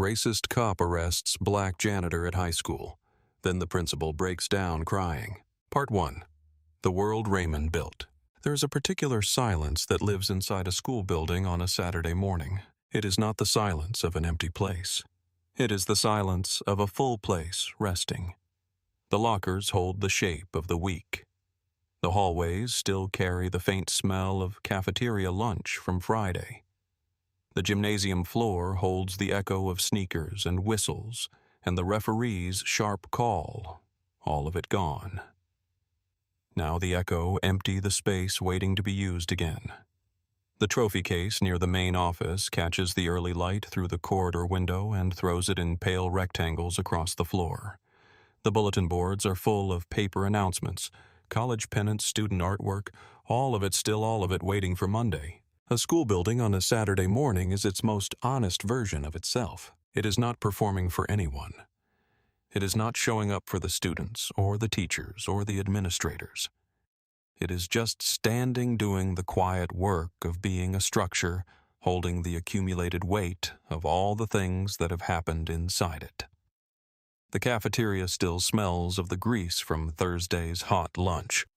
Racist cop arrests black janitor at high school. Then the principal breaks down crying. Part 1. The world Raymond built. There is a particular silence that lives inside a school building on a Saturday morning. It is not the silence of an empty place. It is the silence of a full place resting. The lockers hold the shape of the week. The hallways still carry the faint smell of cafeteria lunch from Friday. The gymnasium floor holds the echo of sneakers and whistles and the referee's sharp call, all of it gone. Now the echo empty the space waiting to be used again. The trophy case near the main office catches the early light through the corridor window and throws it in pale rectangles across the floor. The bulletin boards are full of paper announcements, college pennants, student artwork, all of it waiting for Monday. A school building on a Saturday morning is its most honest version of itself. It is not performing for anyone. It is not showing up for the students or the teachers or the administrators. It is just standing doing the quiet work of being a structure, holding the accumulated weight of all the things that have happened inside it. The cafeteria still smells of the grease from Thursday's hot lunch,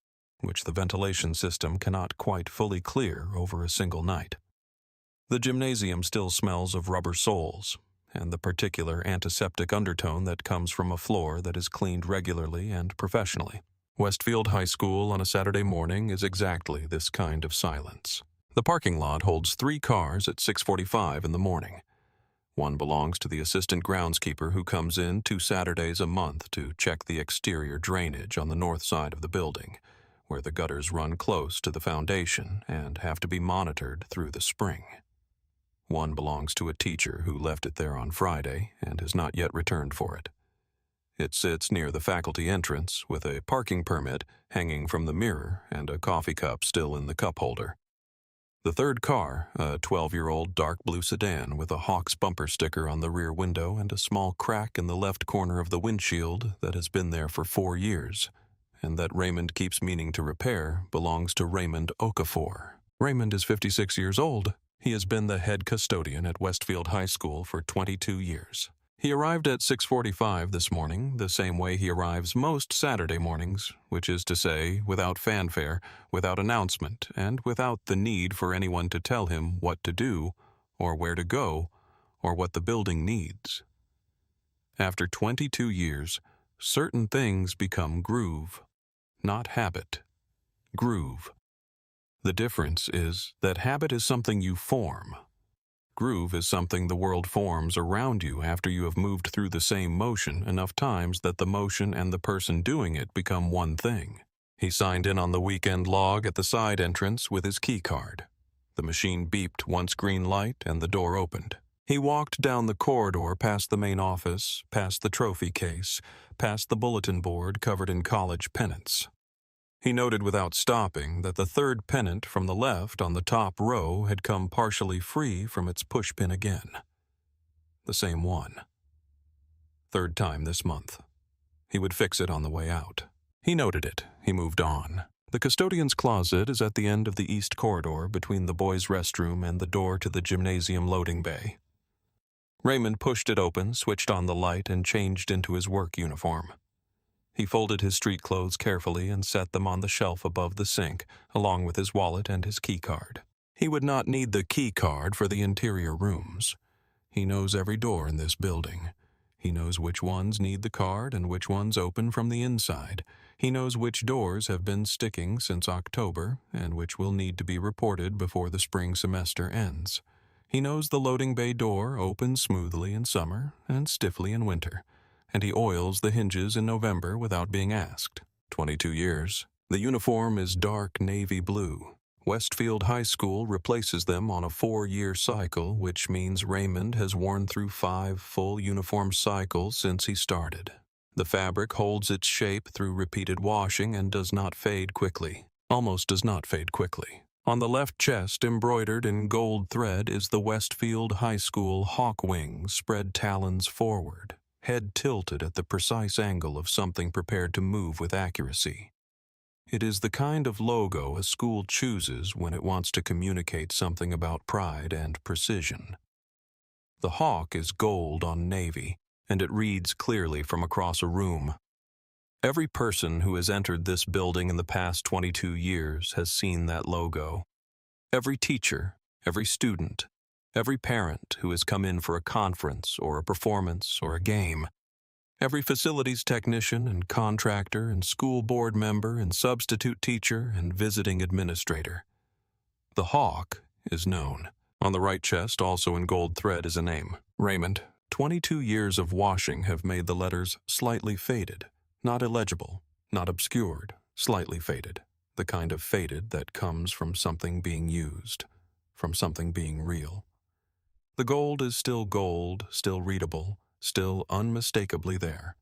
which the ventilation system cannot quite fully clear over a single night. The gymnasium still smells of rubber soles, and the particular antiseptic undertone that comes from a floor that is cleaned regularly and professionally. Westfield High School on a Saturday morning is exactly this kind of silence. The parking lot holds 3 cars at 6:45 in the morning. One belongs to the assistant groundskeeper who comes in 2 Saturdays a month to check the exterior drainage on the north side of the building, where the gutters run close to the foundation and have to be monitored through the spring. One belongs to a teacher who left it there on Friday and has not yet returned for it. It sits near the faculty entrance with a parking permit hanging from the mirror and a coffee cup still in the cup holder. The third car, a 12-year-old dark blue sedan with a Hawks bumper sticker on the rear window and a small crack in the left corner of the windshield that has been there for 4 years, and that Raymond keeps meaning to repair, belongs to Raymond Okafor. Raymond is 56 years old. He has been the head custodian at Westfield High School for 22 years. He arrived at 6:45 this morning, the same way he arrives most Saturday mornings, which is to say, without fanfare, without announcement, and without the need for anyone to tell him what to do, or where to go, or what the building needs. After 22 years, certain things become groove, not habit. Groove. The difference is that habit is something you form. Groove is something the world forms around you after you have moved through the same motion enough times that the motion and the person doing it become one thing. He signed in on the weekend log at the side entrance with his key card. The machine beeped once green light and the door opened. He walked down the corridor past the main office, past the trophy case, past the bulletin board covered in college pennants. He noted without stopping that the third pennant from the left on the top row had come partially free from its pushpin again. The same one. 3rd time this month. He would fix it on the way out. He noted it. He moved on. The custodian's closet is at the end of the east corridor between the boys' restroom and the door to the gymnasium loading bay. Raymond pushed it open, switched on the light, and changed into his work uniform. He folded his street clothes carefully and set them on the shelf above the sink, along with his wallet and his key card. He would not need the key card for the interior rooms. He knows every door in this building. He knows which ones need the card and which ones open from the inside. He knows which doors have been sticking since October and which will need to be reported before the spring semester ends. He knows the loading bay door opens smoothly in summer and stiffly in winter, and he oils the hinges in November without being asked. 22 years. The uniform is dark navy blue. Westfield High School replaces them on a 4-year cycle, which means Raymond has worn through 5 full uniform cycles since he started. The fabric holds its shape through repeated washing and does not fade quickly. Almost does not fade quickly. On the left chest, embroidered in gold thread, is the Westfield High School hawk wings spread talons forward, head tilted at the precise angle of something prepared to move with accuracy. It is the kind of logo a school chooses when it wants to communicate something about pride and precision. The hawk is gold on navy, and it reads clearly from across a room. Every person who has entered this building in the past 22 years has seen that logo. Every teacher, every student, every parent who has come in for a conference or a performance or a game, every facilities technician and contractor and school board member and substitute teacher and visiting administrator. The hawk is known. On the right chest, also in gold thread, is a name, Raymond. 22 years of washing have made the letters slightly faded, not illegible, not obscured, slightly faded, the kind of faded that comes from something being used, from something being real. The gold is still gold, still readable, still unmistakably there.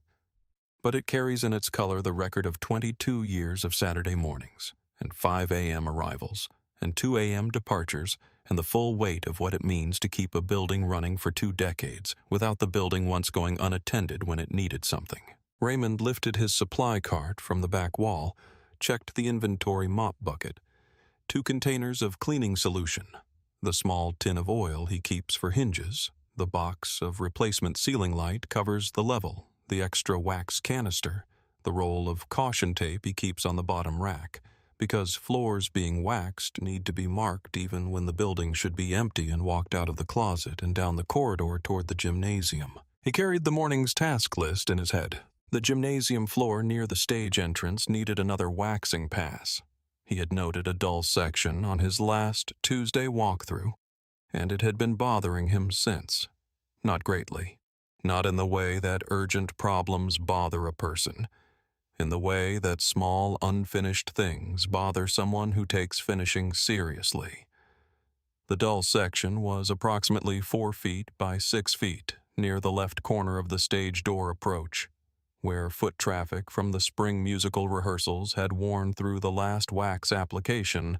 But it carries in its color the record of 22 years of Saturday mornings, and 5 a.m. arrivals, and 2 a.m. departures, and the full weight of what it means to keep a building running for 2 decades without the building once going unattended when it needed something. Raymond lifted his supply cart from the back wall, checked the inventory mop bucket, 2 containers of cleaning solution, the small tin of oil he keeps for hinges, the box of replacement ceiling light covers the level, the extra wax canister, the roll of caution tape he keeps on the bottom rack, because floors being waxed need to be marked even when the building should be empty, and walked out of the closet and down the corridor toward the gymnasium. He carried the morning's task list in his head. The gymnasium floor near the stage entrance needed another waxing pass. He had noted a dull section on his last Tuesday walkthrough, and it had been bothering him since. Not greatly. Not in the way that urgent problems bother a person. In the way that small, unfinished things bother someone who takes finishing seriously. The dull section was approximately 4 feet by 6 feet near the left corner of the stage door approach, where foot traffic from the spring musical rehearsals had worn through the last wax application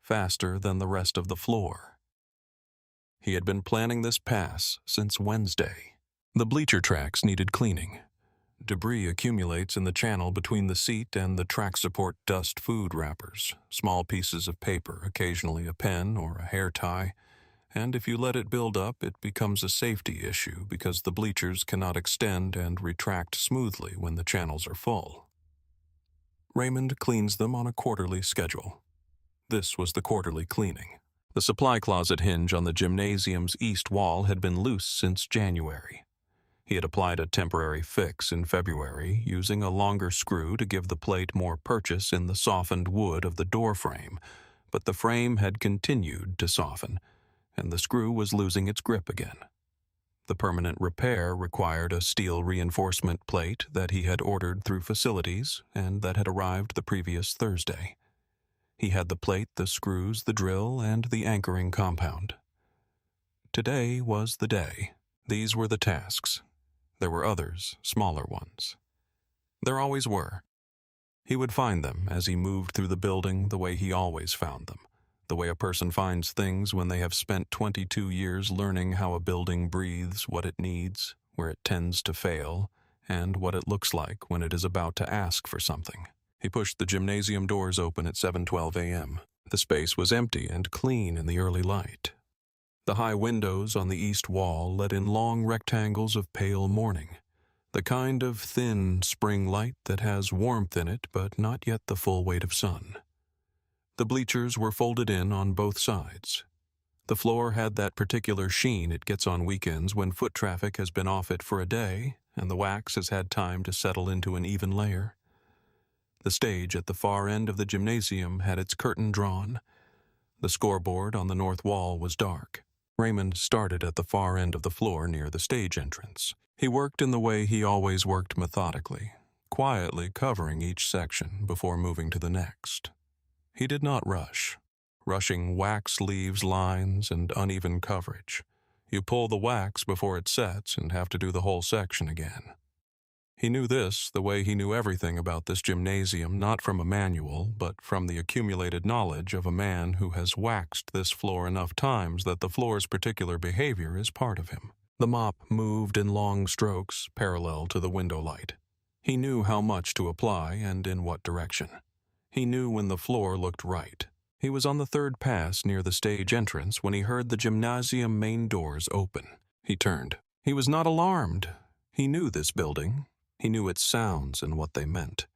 faster than the rest of the floor. He had been planning this pass since Wednesday. The bleacher tracks needed cleaning. Debris accumulates in the channel between the seat and the track support dust food wrappers, small pieces of paper, occasionally a pen or a hair tie, and if you let it build up, it becomes a safety issue because the bleachers cannot extend and retract smoothly when the channels are full. Raymond cleans them on a quarterly schedule. This was the quarterly cleaning. The supply closet hinge on the gymnasium's east wall had been loose since January. He had applied a temporary fix in February, using a longer screw to give the plate more purchase in the softened wood of the door frame, but the frame had continued to soften, and the screw was losing its grip again. The permanent repair required a steel reinforcement plate that he had ordered through facilities and that had arrived the previous Thursday. He had the plate, the screws, the drill, and the anchoring compound. Today was the day. These were the tasks. There were others, smaller ones. There always were. He would find them as he moved through the building the way he always found them, the way a person finds things when they have spent 22 years learning how a building breathes, what it needs, where it tends to fail, and what it looks like when it is about to ask for something. He pushed the gymnasium doors open at 7:12 a.m. The space was empty and clean in the early light. The high windows on the east wall let in long rectangles of pale morning, the kind of thin spring light that has warmth in it but not yet the full weight of sun. The bleachers were folded in on both sides. The floor had that particular sheen it gets on weekends when foot traffic has been off it for a day and the wax has had time to settle into an even layer. The stage at the far end of the gymnasium had its curtain drawn. The scoreboard on the north wall was dark. Raymond started at the far end of the floor near the stage entrance. He worked in the way he always worked, methodically, quietly covering each section before moving to the next. He did not rush. Rushing wax leaves lines and uneven coverage. You pull the wax before it sets and have to do the whole section again. He knew this the way he knew everything about this gymnasium, not from a manual, but from the accumulated knowledge of a man who has waxed this floor enough times that the floor's particular behavior is part of him. The mop moved in long strokes parallel to the window light. He knew how much to apply and in what direction. He knew when the floor looked right. He was on the third pass near the stage entrance when he heard the gymnasium main doors open. He turned. He was not alarmed. He knew this building. He knew its sounds and what they meant.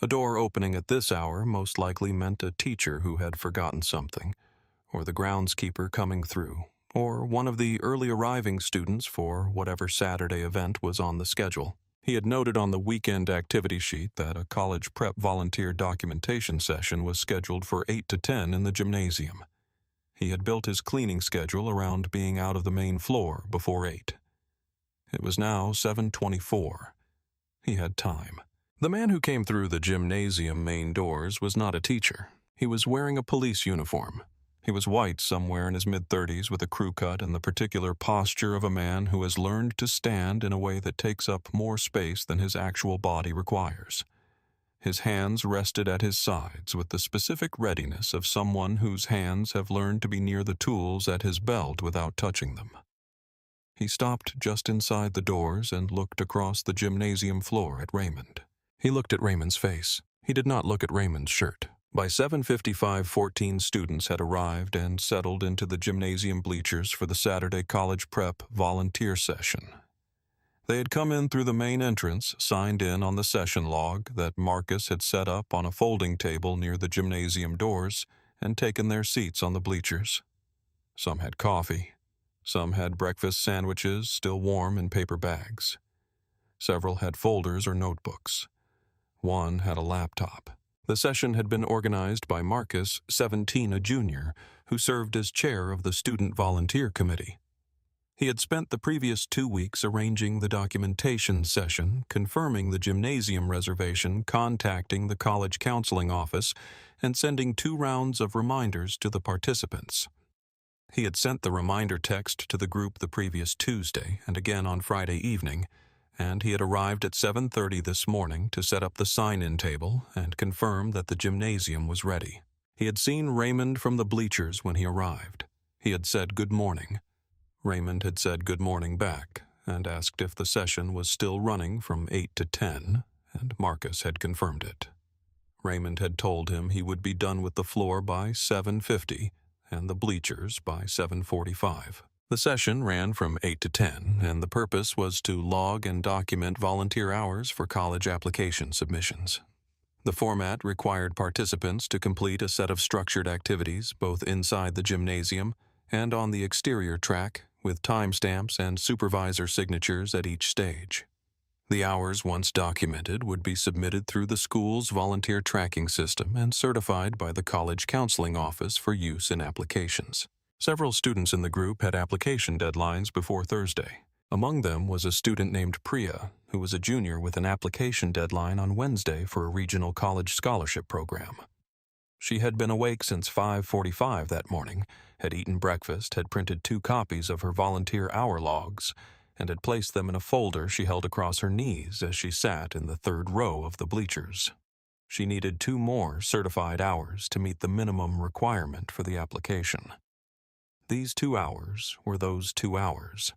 A door opening at this hour most likely meant a teacher who had forgotten something, or the groundskeeper coming through, or one of the early arriving students for whatever Saturday event was on the schedule. He had noted on the weekend activity sheet that a college prep volunteer documentation session was scheduled for 8 to 10 in the gymnasium. He had built his cleaning schedule around being out of the main floor before 8. It was now 7:24. He had time. The man who came through the gymnasium main doors was not a teacher. He was wearing a police uniform. He was white, somewhere in his mid-30s, with a crew cut and the particular posture of a man who has learned to stand in a way that takes up more space than his actual body requires. His hands rested at his sides with the specific readiness of someone whose hands have learned to be near the tools at his belt without touching them. He stopped just inside the doors and looked across the gymnasium floor at Raymond. He looked at Raymond's face. He did not look at Raymond's shirt. By 7:55, 14 students had arrived and settled into the gymnasium bleachers for the Saturday college prep volunteer session. They had come in through the main entrance, signed in on the session log that Marcus had set up on a folding table near the gymnasium doors, and taken their seats on the bleachers. Some had coffee. Some had breakfast sandwiches still warm in paper bags. Several had folders or notebooks. One had a laptop. The session had been organized by Marcus, 17, a junior, who served as chair of the Student Volunteer Committee. He had spent the previous 2 weeks arranging the documentation session, confirming the gymnasium reservation, contacting the college counseling office, and sending 2 rounds of reminders to the participants. He had sent the reminder text to the group the previous Tuesday and again on Friday evening, and he had arrived at 7:30 this morning to set up the sign-in table and confirm that the gymnasium was ready. He had seen Raymond from the bleachers when he arrived. He had said good morning. Raymond had said good morning back and asked if the session was still running from 8 to 10, and Marcus had confirmed it. Raymond had told him he would be done with the floor by 7:50 and the bleachers by 7:45. The session ran from 8 to 10, and the purpose was to log and document volunteer hours for college application submissions. The format required participants to complete a set of structured activities both inside the gymnasium and on the exterior track, with timestamps and supervisor signatures at each stage. The hours, once documented, would be submitted through the school's volunteer tracking system and certified by the college counseling office for use in applications. Several students in the group had application deadlines before Thursday. Among them was a student named Priya, who was a junior with an application deadline on Wednesday for a regional college scholarship program. She had been awake since 5:45 that morning, had eaten breakfast, had printed 2 copies of her volunteer hour logs, and had placed them in a folder she held across her knees as she sat in the 3rd row of the bleachers. She needed 2 more certified hours to meet the minimum requirement for the application. These 2 hours were those 2 hours.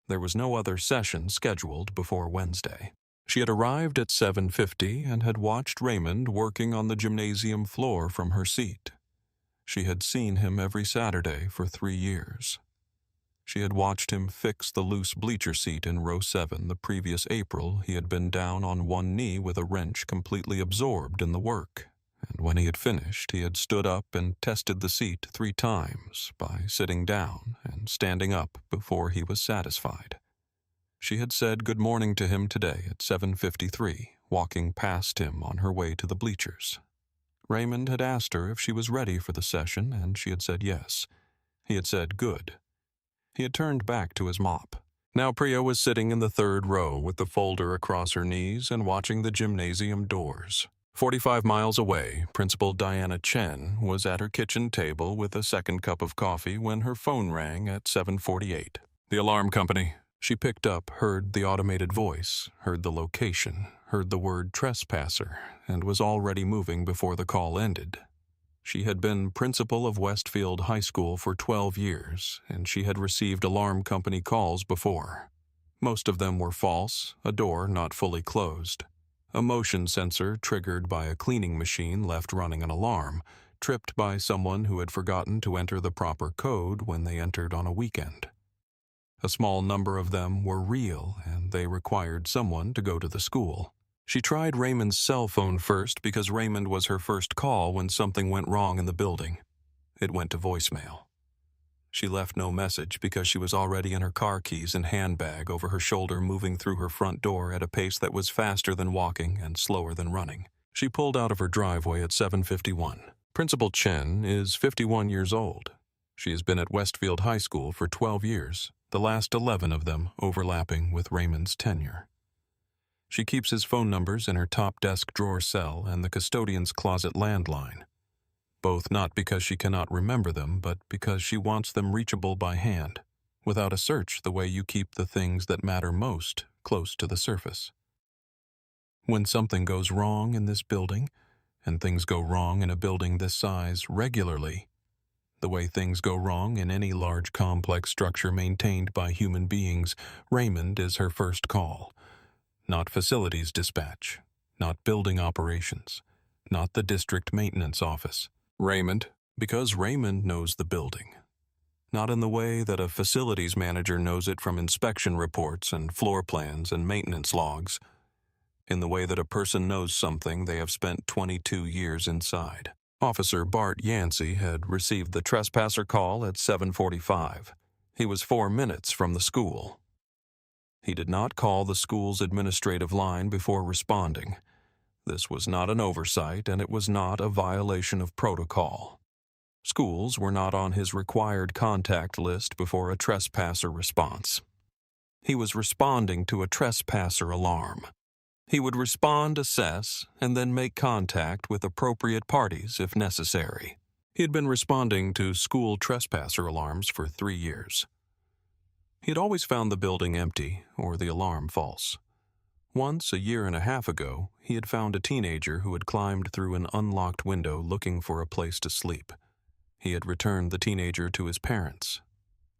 There was no other session scheduled before Wednesday. She had arrived at 7:50 and had watched Raymond working on the gymnasium floor from her seat. She had seen him every Saturday for 3 years. She had watched him fix the loose bleacher seat in row 7 the previous April. He had been down on one knee with a wrench, completely absorbed in the work. And when he had finished, he had stood up and tested the seat 3 times by sitting down and standing up before he was satisfied. She had said good morning to him today at 7:53, walking past him on her way to the bleachers. Raymond had asked her if she was ready for the session, and she had said yes. He had said good. He had turned back to his mop. Now Priya was sitting in the 3rd row with the folder across her knees and watching the gymnasium doors. 45 miles away, Principal Diana Chen was at her kitchen table with a 2nd cup of coffee when her phone rang at 7:48. The alarm company. She picked up, heard the automated voice, heard the location, heard the word trespasser, and was already moving before the call ended. She had been principal of Westfield High School for 12 years, and she had received alarm company calls before. Most of them were false, a door not fully closed. A motion sensor triggered by a cleaning machine left running an alarm, tripped by someone who had forgotten to enter the proper code when they entered on a weekend. A small number of them were real, and they required someone to go to the school. She tried Raymond's cell phone first because Raymond was her first call when something went wrong in the building. It went to voicemail. She left no message because she was already in her car keys and handbag over her shoulder, moving through her front door at a pace that was faster than walking and slower than running. She pulled out of her driveway at 7:51. Principal Chen is 51 years old. She has been at Westfield High School for 12 years, the last 11 of them overlapping with Raymond's tenure. She keeps his phone numbers in her top desk drawer cell and the custodian's closet landline, both not because she cannot remember them, but because she wants them reachable by hand, without a search, the way you keep the things that matter most close to the surface. When something goes wrong in this building, and things go wrong in a building this size regularly, the way things go wrong in any large complex structure maintained by human beings, Raymond is her first call. Not facilities dispatch, not building operations, not the district maintenance office. Raymond, because Raymond knows the building. Not in the way that a facilities manager knows it from inspection reports and floor plans and maintenance logs. In the way that a person knows something they have spent 22 years inside. Officer Bart Yancey had received the trespasser call at 7:45. He was 4 minutes from the school. He did not call the school's administrative line before responding. This was not an oversight, and it was not a violation of protocol. Schools were not on his required contact list before a trespasser response. He was responding to a trespasser alarm. He would respond, assess, and then make contact with appropriate parties if necessary. He had been responding to school trespasser alarms for 3 years. He had always found the building empty or the alarm false. Once, a year and a half ago, he had found a teenager who had climbed through an unlocked window looking for a place to sleep. He had returned the teenager to his parents.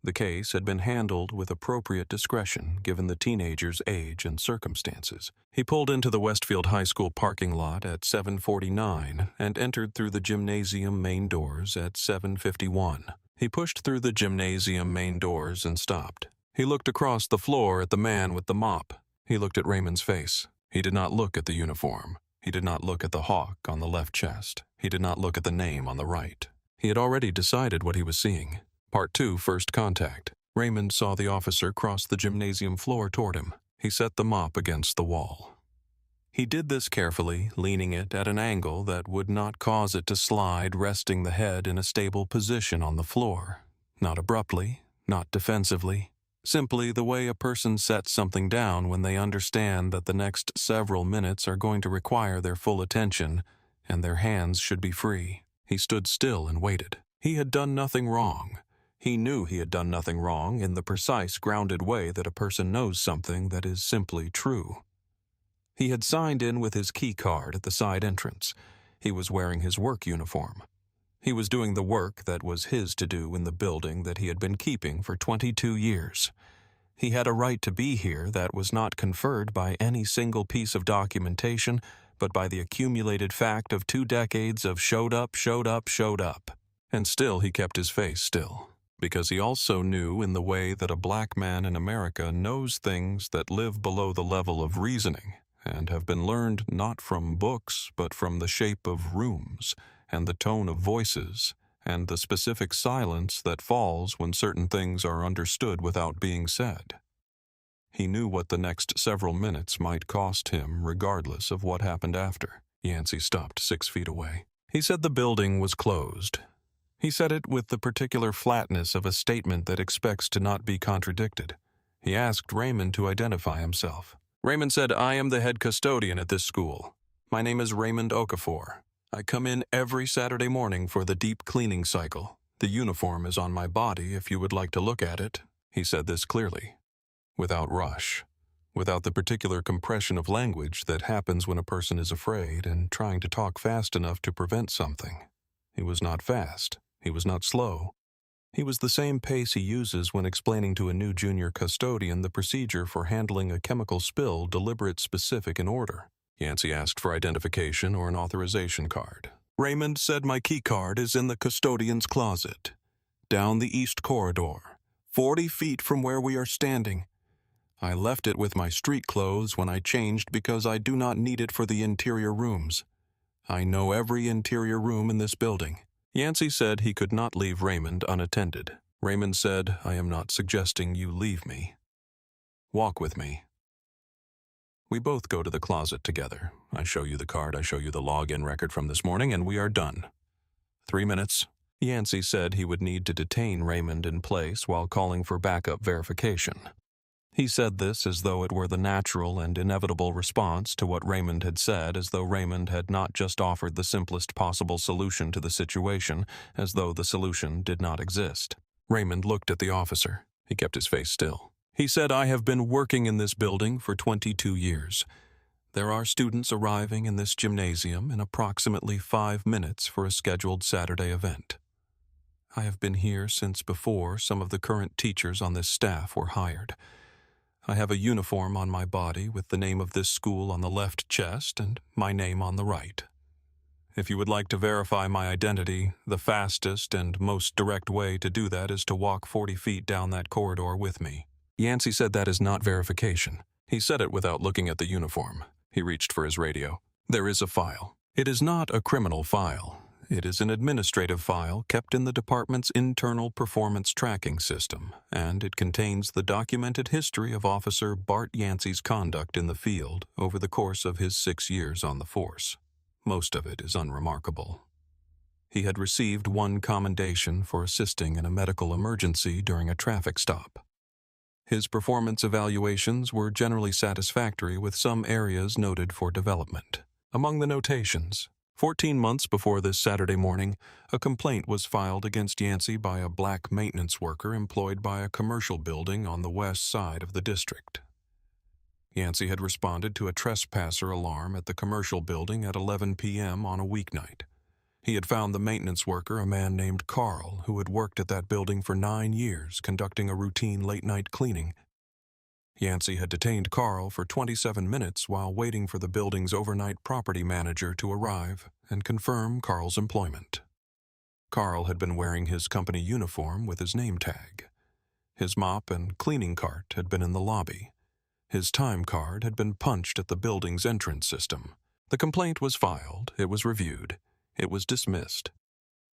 The case had been handled with appropriate discretion given the teenager's age and circumstances. He pulled into the Westfield High School parking lot at 7:49 and entered through the gymnasium main doors at 7:51. He pushed through the gymnasium main doors and stopped. He looked across the floor at the man with the mop. He looked at Raymond's face. He did not look at the uniform. He did not look at the hawk on the left chest. He did not look at the name on the right. He had already decided what he was seeing. Part 2, First Contact. Raymond saw the officer cross the gymnasium floor toward him. He set the mop against the wall. He did this carefully, leaning it at an angle that would not cause it to slide, resting the head in a stable position on the floor. Not abruptly, not defensively. Simply the way a person sets something down when they understand that the next several minutes are going to require their full attention and their hands should be free. He stood still and waited. He had done nothing wrong. He knew he had done nothing wrong in the precise, grounded way that a person knows something that is simply true. He had signed in with his key card at the side entrance. He was wearing his work uniform. He was doing the work that was his to do in the building that he had been keeping for 22 years. He had a right to be here that was not conferred by any single piece of documentation, but by the accumulated fact of 2 decades of showed up. And still he kept his face still, because he also knew in the way that a black man in America knows things that live below the level of reasoning and have been learned not from books but from the shape of rooms and the tone of voices and the specific silence that falls when certain things are understood without being said. He knew what the next several minutes might cost him regardless of what happened after. Yancey stopped 6 feet away. He said the building was closed. He said it with the particular flatness of a statement that expects to not be contradicted. He asked Raymond to identify himself. Raymond said, "I am the head custodian at this school. My name is Raymond Okafor. I come in every Saturday morning for the deep cleaning cycle. The uniform is on my body if you would like to look at it." He said this clearly, without rush, without the particular compression of language that happens when a person is afraid and trying to talk fast enough to prevent something. He was not fast. He was not slow. He was the same pace he uses when explaining to a new junior custodian the procedure for handling a chemical spill, deliberate, specific, and order. Yancey asked for identification or an authorization card. Raymond said, "My key card is in the custodian's closet. Down the east corridor. 40 feet from where we are standing. I left it with my street clothes when I changed because I do not need it for the interior rooms. I know every interior room in this building." Yancey said he could not leave Raymond unattended. Raymond said, "I am not suggesting you leave me. Walk with me." We both go to the closet together. I show you the card, I show you the login record from this morning, and we are done. 3 minutes. Yancey said he would need to detain Raymond in place while calling for backup verification. He said this as though it were the natural and inevitable response to what Raymond had said, as though Raymond had not just offered the simplest possible solution to the situation, as though the solution did not exist. Raymond looked at the officer. He kept his face still. He said, "I have been working in this building for 22 years. There are students arriving in this gymnasium in approximately 5 minutes for a scheduled Saturday event. I have been here since before some of the current teachers on this staff were hired. I have a uniform on my body with the name of this school on the left chest and my name on the right. If you would like to verify my identity, the fastest and most direct way to do that is to walk 40 feet down that corridor with me." Yancey said that is not verification. He said it without looking at the uniform. He reached for his radio. "There is a file. It is not a criminal file. It is an administrative file kept in the department's internal performance tracking system, and it contains the documented history of Officer Bart Yancey's conduct in the field over the course of his 6 years on the force. Most of it is unremarkable. He had received 1 commendation for assisting in a medical emergency during a traffic stop. His performance evaluations were generally satisfactory, with some areas noted for development. Among the notations, 14 months before this Saturday morning, a complaint was filed against Yancey by a black maintenance worker employed by a commercial building on the west side of the district. Yancey had responded to a trespasser alarm at the commercial building at 11 p.m. on a weeknight. He had found the maintenance worker, a man named Carl, who had worked at that building for 9 years, conducting a routine late-night cleaning. Yancey had detained Carl for 27 minutes while waiting for the building's overnight property manager to arrive and confirm Carl's employment. Carl had been wearing his company uniform with his name tag. His mop and cleaning cart had been in the lobby. His time card had been punched at the building's entrance system. The complaint was filed, it was reviewed, it was dismissed.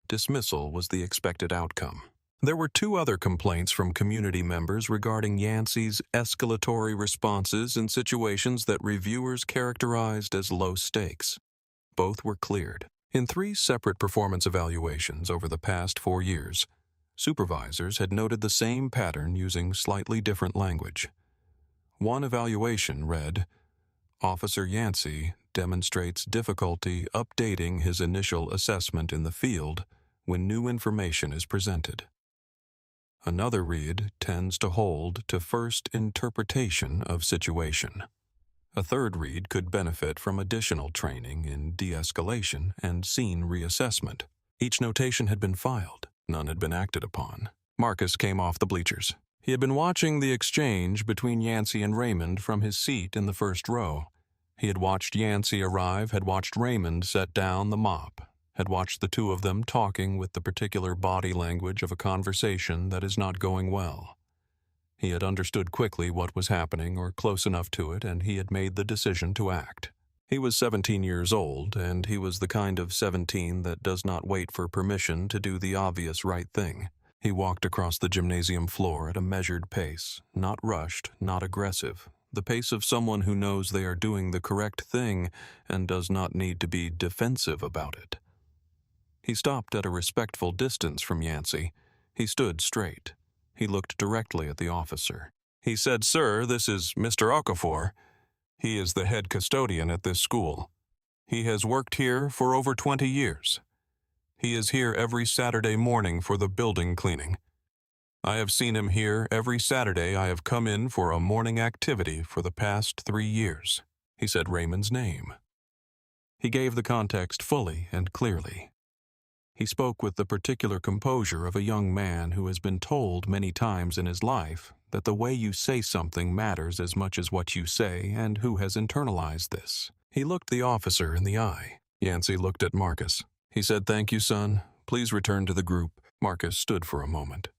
Dismissal was the expected outcome. There were 2 other complaints from community members regarding Yancey's escalatory responses in situations that reviewers characterized as low stakes. Both were cleared. In 3 separate performance evaluations over the past 4 years, supervisors had noted the same pattern using slightly different language. One evaluation read, "Officer Yancey demonstrates difficulty updating his initial assessment in the field when new information is presented." Another read tends to hold to first interpretation of situation. A third read could benefit from additional training in de-escalation and scene reassessment. Each notation had been filed. None had been acted upon. Marcus came off the bleachers. He had been watching the exchange between Yancey and Raymond from his seat in the first row. He had watched Yancey arrive, had watched Raymond set down the mop, had watched the 2 of them talking with the particular body language of a conversation that is not going well. He had understood quickly what was happening, or close enough to it, and he had made the decision to act. He was 17 years old, and he was the kind of 17 that does not wait for permission to do the obvious right thing. He walked across the gymnasium floor at a measured pace, not rushed, not aggressive, the pace of someone who knows they are doing the correct thing and does not need to be defensive about it. He stopped at a respectful distance from Yancey. He stood straight. He looked directly at the officer. He said, "Sir, this is Mr. Okafor. He is the head custodian at this school. He has worked here for over 20 years. He is here every Saturday morning for the building cleaning. I have seen him here every Saturday I have come in for a morning activity for the past 3 years." He said Raymond's name. He gave the context fully and clearly. He spoke with the particular composure of a young man who has been told many times in his life that the way you say something matters as much as what you say, and who has internalized this. He looked the officer in the eye. Yancey looked at Marcus. He said, "Thank you, son. Please return to the group." Marcus stood for a moment.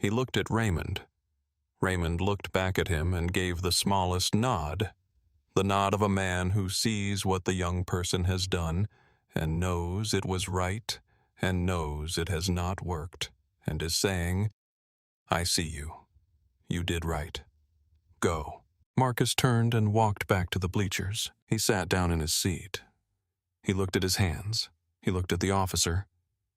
He looked at Raymond. Raymond looked back at him and gave the smallest nod, the nod of a man who sees what the young person has done and knows it was right and knows it has not worked and is saying, "I see you. You did right. Go." Marcus turned and walked back to the bleachers. He sat down in his seat. He looked at his hands. He looked at the officer.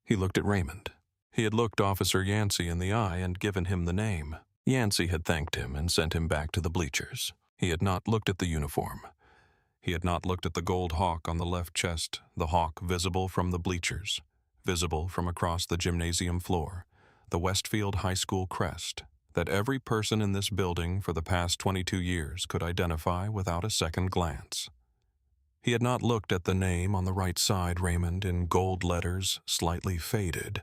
He looked at Raymond. He had looked Officer Yancey in the eye and given him the name. Yancey had thanked him and sent him back to the bleachers. He had not looked at the uniform. He had not looked at the gold hawk on the left chest, the hawk visible from the bleachers, visible from across the gymnasium floor, the Westfield High School crest, that every person in this building for the past 22 years could identify without a second glance. He had not looked at the name on the right side, Raymond, in gold letters, slightly faded,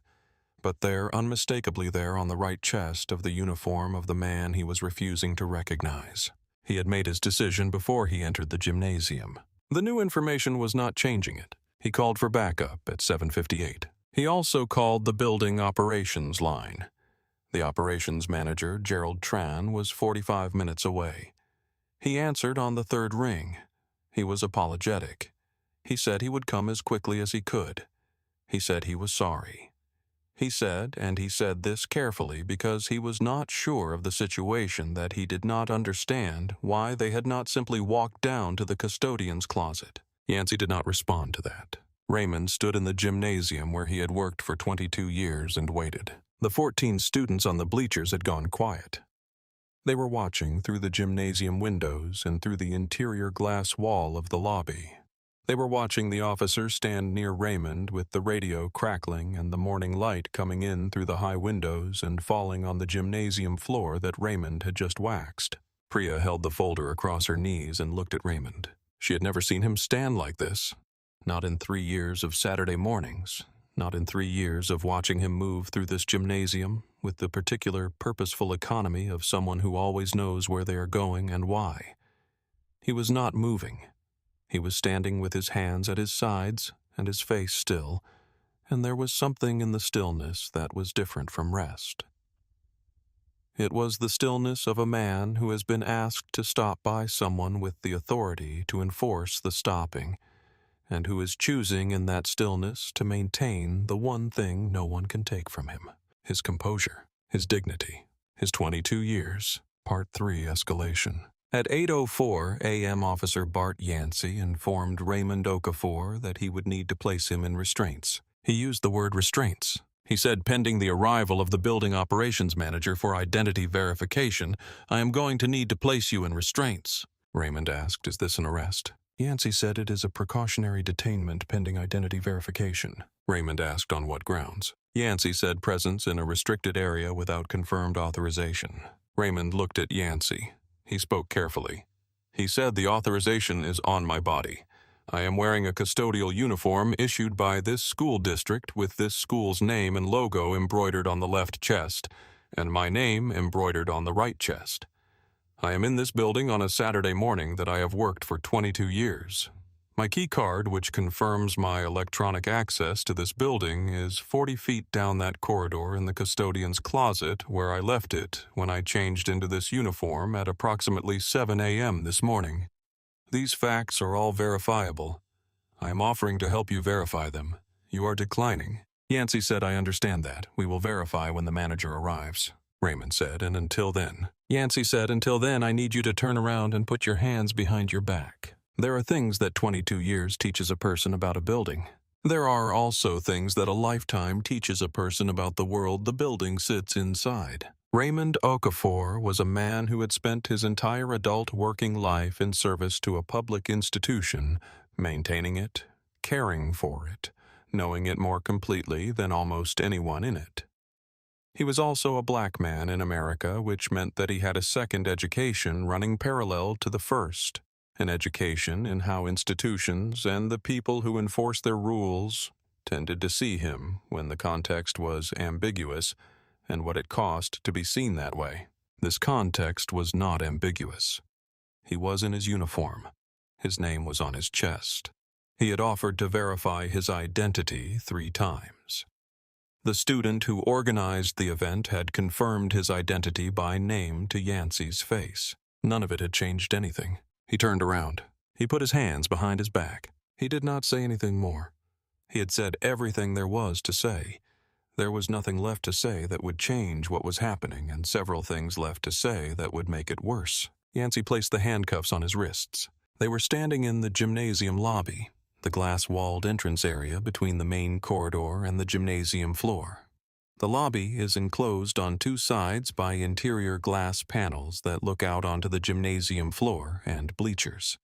but there, unmistakably there on the right chest of the uniform of the man he was refusing to recognize. He had made his decision before he entered the gymnasium. The new information was not changing it. He called for backup at 7:58. He also called the building operations line. The operations manager, Gerald Tran, was 45 minutes away. He answered on the third ring. He was apologetic. He said he would come as quickly as he could. He said he was sorry. He said this carefully because he was not sure of the situation, that he did not understand why they had not simply walked down to the custodian's closet. Yancey did not respond to that. Raymond stood in the gymnasium where he had worked for 22 years and waited. The 14 students on the bleachers had gone quiet. They were watching through the gymnasium windows and through the interior glass wall of the lobby. They were watching the officer stand near Raymond with the radio crackling and the morning light coming in through the high windows and falling on the gymnasium floor that Raymond had just waxed. Priya held the folder across her knees and looked at Raymond. She had never seen him stand like this. Not in 3 years of Saturday mornings. Not in 3 years of watching him move through this gymnasium with the particular purposeful economy of someone who always knows where they are going and why. He was not moving. He was standing with his hands at his sides and his face still, and there was something in the stillness that was different from rest. It was the stillness of a man who has been asked to stop by someone with the authority to enforce the stopping, and who is choosing in that stillness to maintain the one thing no one can take from him: his composure, his dignity, his 22 years. Part 3, Escalation. At 8:04 a.m., Officer Bart Yancey informed Raymond Okafor that he would need to place him in restraints. He used the word restraints. He said, "Pending the arrival of the building operations manager for identity verification, I am going to need to place you in restraints." Raymond asked, "Is this an arrest?" Yancey said, "It is a precautionary detainment pending identity verification." Raymond asked, "On what grounds?" Yancey said, "Presence in a restricted area without confirmed authorization." Raymond looked at Yancey. He spoke carefully. He said, "The authorization is on my body. I am wearing a custodial uniform issued by this school district with this school's name and logo embroidered on the left chest, and my name embroidered on the right chest. I am in this building on a Saturday morning that I have worked for 22 years. My key card, which confirms my electronic access to this building, is 40 feet down that corridor in the custodian's closet where I left it when I changed into this uniform at approximately 7 a.m. this morning. These facts are all verifiable. I am offering to help you verify them. You are declining." Yancey said, "I understand that. We will verify when the manager arrives." Raymond said, "And until then?" Yancey said, "Until then, I need you to turn around and put your hands behind your back. There are things that 22 years teaches a person about a building. There are also things that a lifetime teaches a person about the world the building sits inside." Raymond Okafor was a man who had spent his entire adult working life in service to a public institution, maintaining it, caring for it, knowing it more completely than almost anyone in it. He was also a black man in America, which meant that he had a second education running parallel to the first, an education in how institutions and the people who enforce their rules tended to see him when the context was ambiguous, and what it cost to be seen that way. This context was not ambiguous. He was in his uniform. His name was on his chest. He had offered to verify his identity 3 times. The student who organized the event had confirmed his identity by name to Yancey's face. None of it had changed anything. He turned around. He put his hands behind his back. He did not say anything more. He had said everything there was to say. There was nothing left to say that would change what was happening, and several things left to say that would make it worse. Yancey placed the handcuffs on his wrists. They were standing in the gymnasium lobby, the glass-walled entrance area between the main corridor and the gymnasium floor. The lobby is enclosed on two sides by interior glass panels that look out onto the gymnasium floor and bleachers.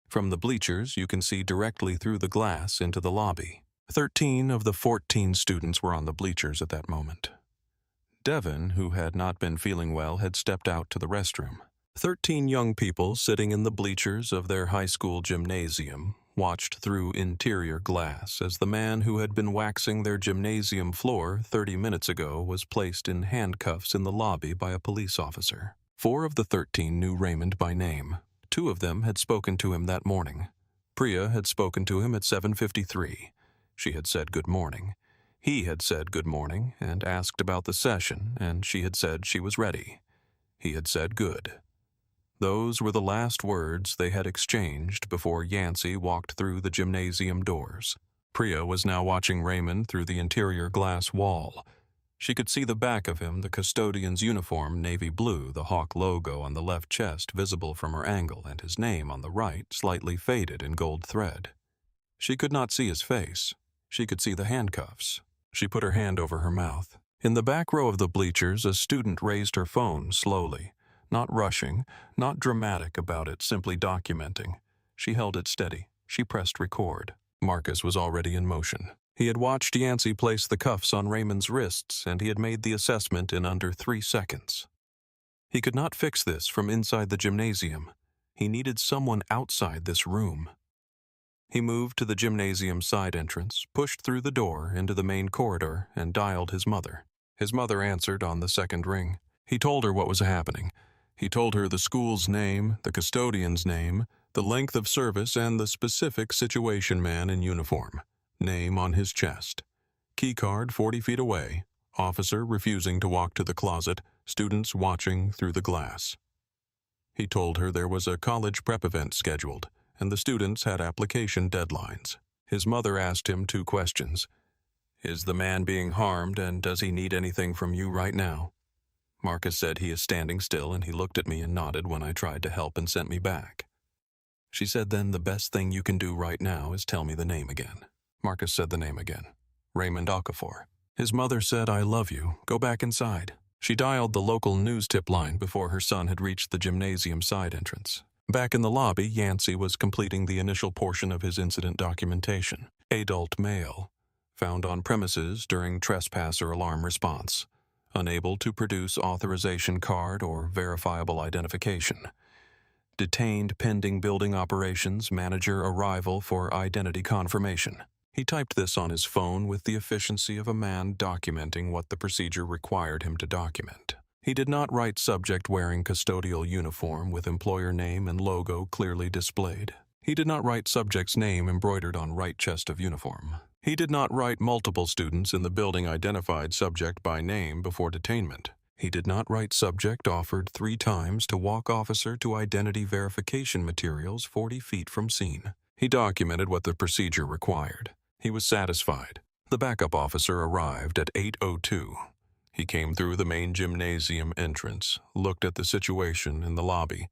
From the bleachers, you can see directly through the glass into the lobby. 13 of the 14 students were on the bleachers at that moment. Devin, who had not been feeling well, had stepped out to the restroom. 13 young people sitting in the bleachers of their high school gymnasium watched through interior glass as the man who had been waxing their gymnasium floor 30 minutes ago was placed in handcuffs in the lobby by a police officer. 4 of the 13 knew Raymond by name. 2 of them had spoken to him that morning. Priya had spoken to him at 7:53. She had said good morning. He had said good morning and asked about the session, and she had said she was ready. He had said good. Those were the last words they had exchanged before Yancey walked through the gymnasium doors. Priya was now watching Raymond through the interior glass wall. She could see the back of him, the custodian's uniform, navy blue, the hawk logo on the left chest visible from her angle, and his name on the right, slightly faded in gold thread. She could not see his face. She could see the handcuffs. She put her hand over her mouth. In the back row of the bleachers, a student raised her phone slowly, not rushing, not dramatic about it, simply documenting. She held it steady. She pressed record. Marcus was already in motion. He had watched Yancey place the cuffs on Raymond's wrists, and he had made the assessment in under 3 seconds. He could not fix this from inside the gymnasium. He needed someone outside this room. He moved to the gymnasium side entrance, pushed through the door into the main corridor, and dialed his mother. His mother answered on the second ring. He told her what was happening. He told her the school's name, the custodian's name, the length of service, and the specific situation man in uniform. Name on his chest. Key card 40 feet away. Officer refusing to walk to the closet. Students watching through the glass. He told her there was a college prep event scheduled, and the students had application deadlines. His mother asked him 2 questions. Is the man being harmed, and does he need anything from you right now? Marcus said he is standing still, and he looked at me and nodded when I tried to help and sent me back. She said, then the best thing you can do right now is tell me the name again. Marcus said the name again. Raymond Okafor. His mother said, I love you. Go back inside. She dialed the local news tip line before her son had reached the gymnasium side entrance. Back in the lobby, Yancey was completing the initial portion of his incident documentation. Adult male. Found on premises during trespasser alarm response. Unable to produce authorization card or verifiable identification. Detained pending building operations, manager arrival for identity confirmation. He typed this on his phone with the efficiency of a man documenting what the procedure required him to document. He did not write subject wearing custodial uniform with employer name and logo clearly displayed. He did not write subject's name embroidered on right chest of uniform. He did not write multiple students in the building identified subject by name before detainment. He did not write subject offered 3 times to walk officer to identity verification materials 40 feet from scene. He documented what the procedure required. He was satisfied. The backup officer arrived at 8:02. He came through the main gymnasium entrance, looked at the situation in the lobby,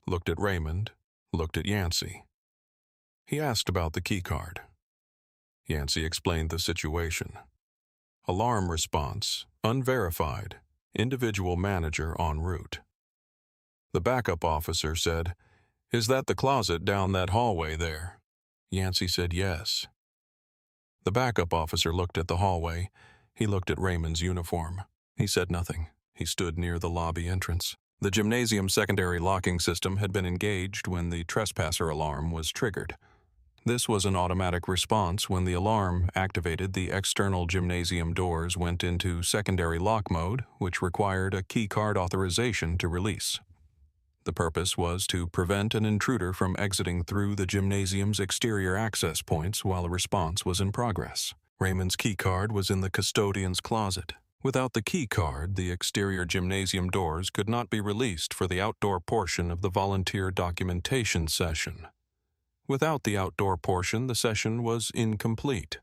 looked at Raymond, looked at Yancey. He asked about the key card. Yancey explained the situation. Alarm response, unverified, individual manager en route. The backup officer said, "Is that the closet down that hallway there?" Yancey said yes. The backup officer looked at the hallway. He looked at Raymond's uniform. He said nothing. He stood near the lobby entrance. The gymnasium secondary locking system had been engaged when the trespasser alarm was triggered. This was an automatic response when the alarm activated. The external gymnasium doors went into secondary lock mode, which required a key card authorization to release. The purpose was to prevent an intruder from exiting through the gymnasium's exterior access points while a response was in progress. Raymond's keycard was in the custodian's closet. Without the keycard, the exterior gymnasium doors could not be released for the outdoor portion of the volunteer documentation session. Without the outdoor portion, the session was incomplete.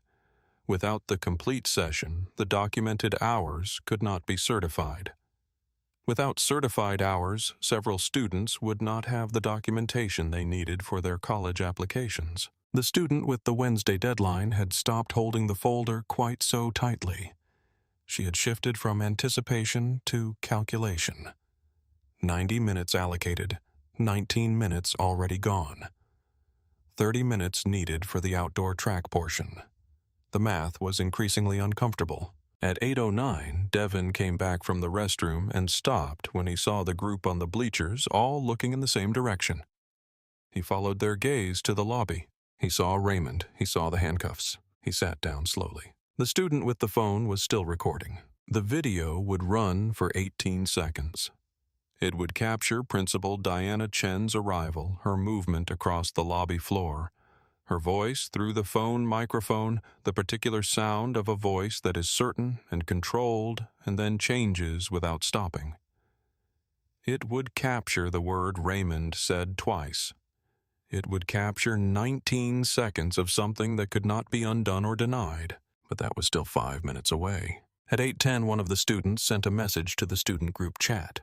Without the complete session, the documented hours could not be certified. Without certified hours, several students would not have the documentation they needed for their college applications. The student with the Wednesday deadline had stopped holding the folder quite so tightly. She had shifted from anticipation to calculation. 90 minutes allocated, 19 minutes already gone. 30 minutes needed for the outdoor track portion. The math was increasingly uncomfortable. At 8:09, Devin came back from the restroom and stopped when he saw the group on the bleachers all looking in the same direction. He followed their gaze to the lobby. He saw Raymond. He saw the handcuffs. He sat down slowly. The student with the phone was still recording. The video would run for 18 seconds. It would capture Principal Diana Chen's arrival, her movement across the lobby floor, her voice through the phone microphone, the particular sound of a voice that is certain and controlled and then changes without stopping. It would capture the word Raymond said twice. It would capture 19 seconds of something that could not be undone or denied, but that was still 5 minutes away. At 8:10, one of the students sent a message to the student group chat.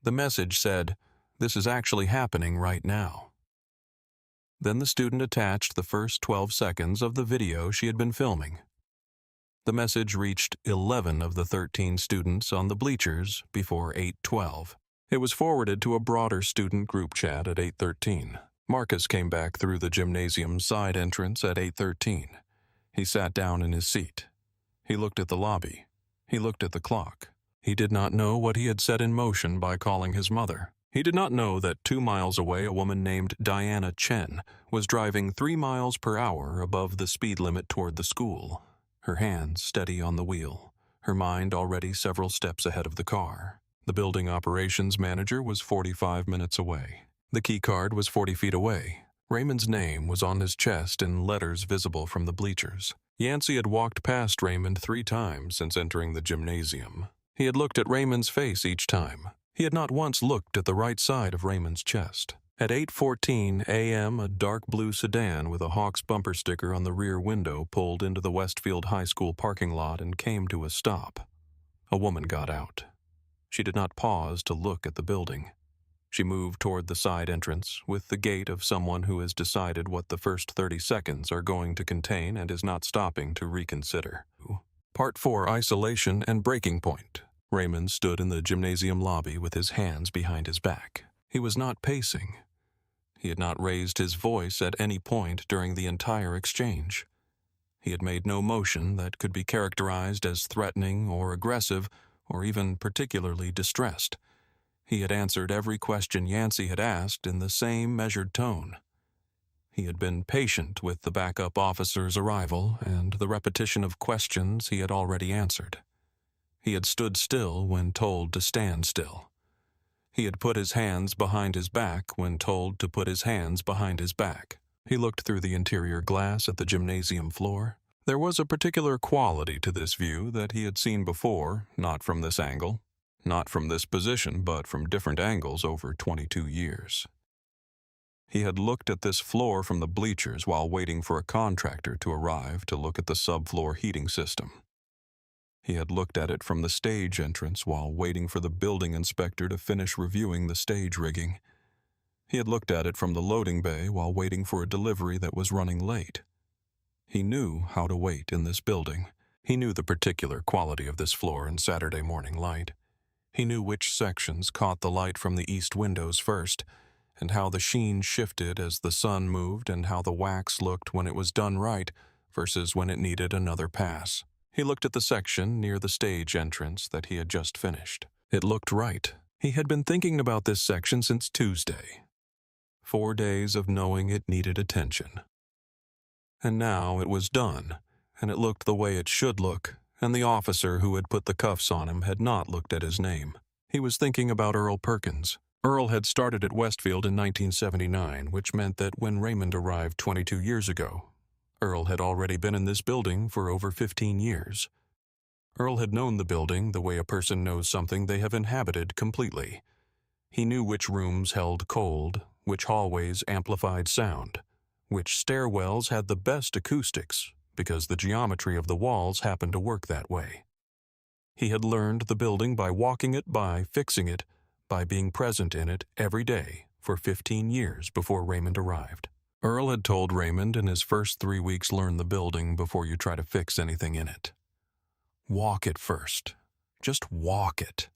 The message said, "This is actually happening right now." Then the student attached the first 12 seconds of the video she had been filming. The message reached 11 of the 13 students on the bleachers before 8:12. It was forwarded to a broader student group chat at 8:13. Marcus came back through the gymnasium side entrance at 8:13. He sat down in his seat. He looked at the lobby. He looked at the clock. He did not know what he had set in motion by calling his mother. He did not know that 2 miles away a woman named Diana Chen was driving 3 miles per hour above the speed limit toward the school, her hands steady on the wheel, her mind already several steps ahead of the car. The building operations manager was 45 minutes away. The key card was 40 feet away. Raymond's name was on his chest in letters visible from the bleachers. Yancey had walked past Raymond 3 times since entering the gymnasium. He had looked at Raymond's face each time. He had not once looked at the right side of Raymond's chest. At 8:14 a.m., a dark blue sedan with a Hawks bumper sticker on the rear window pulled into the Westfield High School parking lot and came to a stop. A woman got out. She did not pause to look at the building. She moved toward the side entrance with the gait of someone who has decided what the first 30 seconds are going to contain and is not stopping to reconsider. Part 4, Isolation and Breaking Point. Raymond stood in the gymnasium lobby with his hands behind his back. He was not pacing. He had not raised his voice at any point during the entire exchange. He had made no motion that could be characterized as threatening or aggressive or even particularly distressed. He had answered every question Yancey had asked in the same measured tone. He had been patient with the backup officer's arrival and the repetition of questions he had already answered. He had stood still when told to stand still. He had put his hands behind his back when told to put his hands behind his back. He looked through the interior glass at the gymnasium floor. There was a particular quality to this view that he had seen before, not from this angle, not from this position, but from different angles over 22 years. He had looked at this floor from the bleachers while waiting for a contractor to arrive to look at the subfloor heating system. He had looked at it from the stage entrance while waiting for the building inspector to finish reviewing the stage rigging. He had looked at it from the loading bay while waiting for a delivery that was running late. He knew how to wait in this building. He knew the particular quality of this floor in Saturday morning light. He knew which sections caught the light from the east windows first, and how the sheen shifted as the sun moved and how the wax looked when it was done right versus when it needed another pass. He looked at the section near the stage entrance that he had just finished. It looked right. He had been thinking about this section since Tuesday. 4 days of knowing it needed attention. And now it was done, and it looked the way it should look, and the officer who had put the cuffs on him had not looked at his name. He was thinking about Earl Perkins. Earl had started at Westfield in 1979, which meant that when Raymond arrived 22 years ago, Earl had already been in this building for over 15 years. Earl had known the building the way a person knows something they have inhabited completely. He knew which rooms held cold, which hallways amplified sound, which stairwells had the best acoustics, because the geometry of the walls happened to work that way. He had learned the building by walking it, by fixing it, by being present in it every day for 15 years before Raymond arrived. Earl had told Raymond in his first 3 weeks, learn the building before you try to fix anything in it. Walk it first. Just walk it.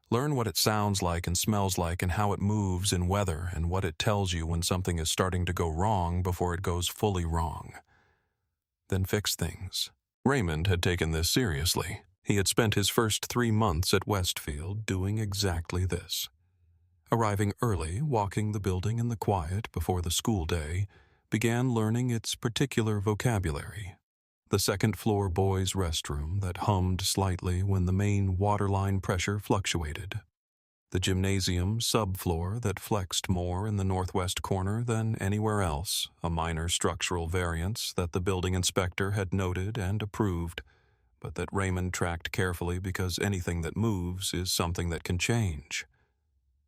Learn what it sounds like and smells like and how it moves in weather and what it tells you when something is starting to go wrong before it goes fully wrong. Then fix things. Raymond had taken this seriously. He had spent his first 3 months at Westfield doing exactly this. Arriving early, walking the building in the quiet before the school day, began learning its particular vocabulary. The second-floor boys' restroom that hummed slightly when the main waterline pressure fluctuated. The gymnasium subfloor that flexed more in the northwest corner than anywhere else, a minor structural variance that the building inspector had noted and approved, but that Raymond tracked carefully because anything that moves is something that can change.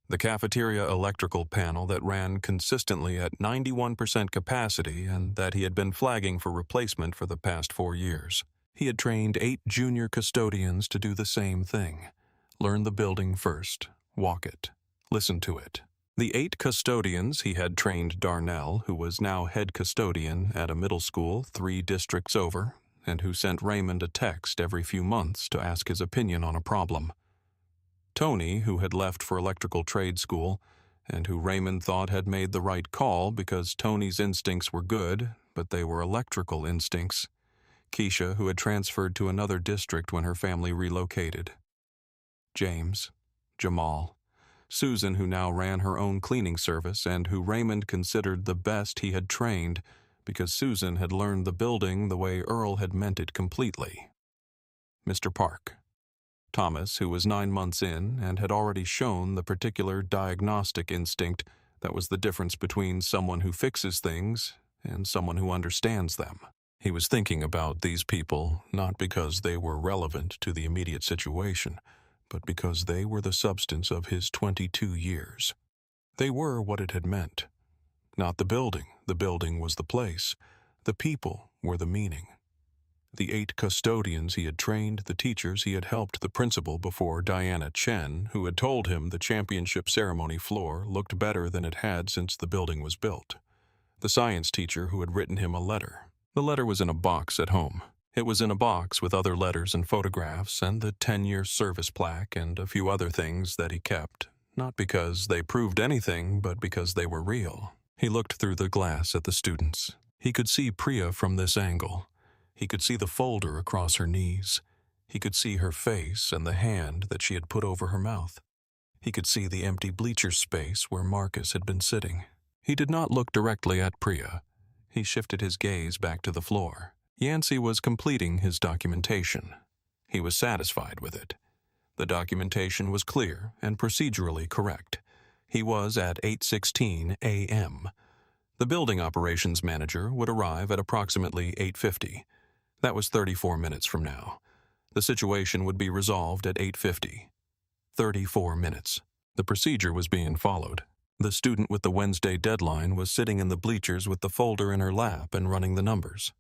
The cafeteria electrical panel that ran consistently at 91% capacity and that he had been flagging for replacement for the past 4 years. He had trained 8 junior custodians to do the same thing. Learn the building first, walk it, listen to it. The 8 custodians he had trained Darnell, who was now head custodian at a middle school 3 districts over, and who sent Raymond a text every few months to ask his opinion on a problem. Tony, who had left for electrical trade school, and who Raymond thought had made the right call because Tony's instincts were good, but they were electrical instincts. Keisha, who had transferred to another district when her family relocated. James, Jamal, Susan, who now ran her own cleaning service and who Raymond considered the best he had trained because Susan had learned the building the way Earl had meant it completely. Mr. Park. Thomas, who was 9 months in and had already shown the particular diagnostic instinct that was the difference between someone who fixes things and someone who understands them. He was thinking about these people not because they were relevant to the immediate situation, but because they were the substance of his 22 years. They were what it had meant. Not the building was the place. The people were the meaning. The 8 custodians he had trained, the teachers he had helped, the principal before Diana Chen, who had told him the championship ceremony floor looked better than it had since the building was built. The science teacher who had written him a letter. The letter was in a box at home. It was in a box with other letters and photographs and the 10-year service plaque and a few other things that he kept, not because they proved anything, but because they were real. He looked through the glass at the students. He could see Priya from this angle. He could see the folder across her knees. He could see her face and the hand that she had put over her mouth. He could see the empty bleacher space where Marcus had been sitting. He did not look directly at Priya. He shifted his gaze back to the floor. Yancey was completing his documentation. He was satisfied with it. The documentation was clear and procedurally correct. He was at 8:16 a.m. The building operations manager would arrive at approximately 8:50. That was 34 minutes from now. The situation would be resolved at 8:50. 34 minutes. The procedure was being followed. The student with the Wednesday deadline was sitting in the bleachers with the folder in her lap and running the numbers.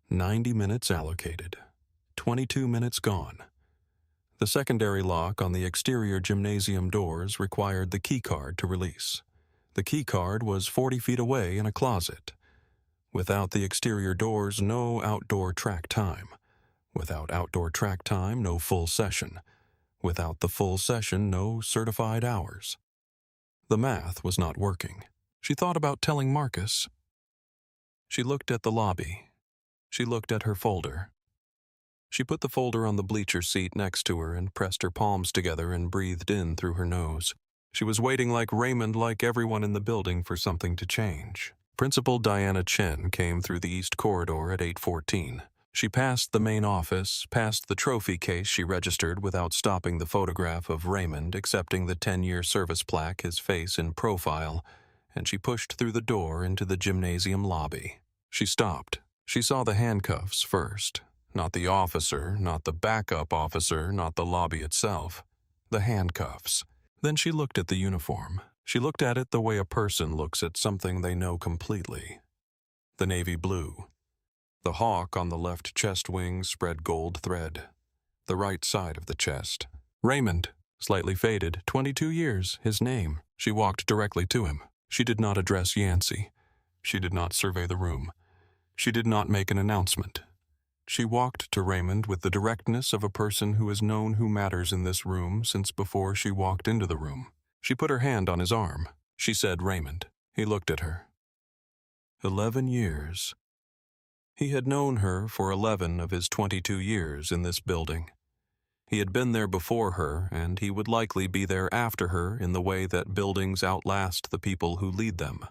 90 minutes allocated. 22 minutes gone. The secondary lock on the exterior gymnasium doors required the key card to release. The key card was 40 feet away in a closet. Without the exterior doors, no outdoor track time. Without outdoor track time, no full session. Without the full session, no certified hours. The math was not working. She thought about telling Marcus. She looked at the lobby. She looked at her folder. She put the folder on the bleacher seat next to her and pressed her palms together and breathed in through her nose. She was waiting like Raymond, like everyone in the building, for something to change. Principal Diana Chen came through the east corridor at 8:14. She passed the main office, past the trophy case she registered without stopping the photograph of Raymond, accepting the 10-year service plaque, his face in profile, and she pushed through the door into the gymnasium lobby. She stopped. She saw the handcuffs first. Not the officer, not the backup officer, not the lobby itself. The handcuffs. Then she looked at the uniform. She looked at it the way a person looks at something they know completely. The navy blue. The hawk on the left chest wing spread gold thread. The right side of the chest. Raymond, slightly faded, 22 years, his name. She walked directly to him. She did not address Yancey. She did not survey the room. She did not make an announcement. She walked to Raymond with the directness of a person who has known who matters in this room since before she walked into the room. She put her hand on his arm. She said, "Raymond." He looked at her. 11 years. He had known her for 11 of his 22 years in this building. He had been there before her, and he would likely be there after her in the way that buildings outlast the people who lead them.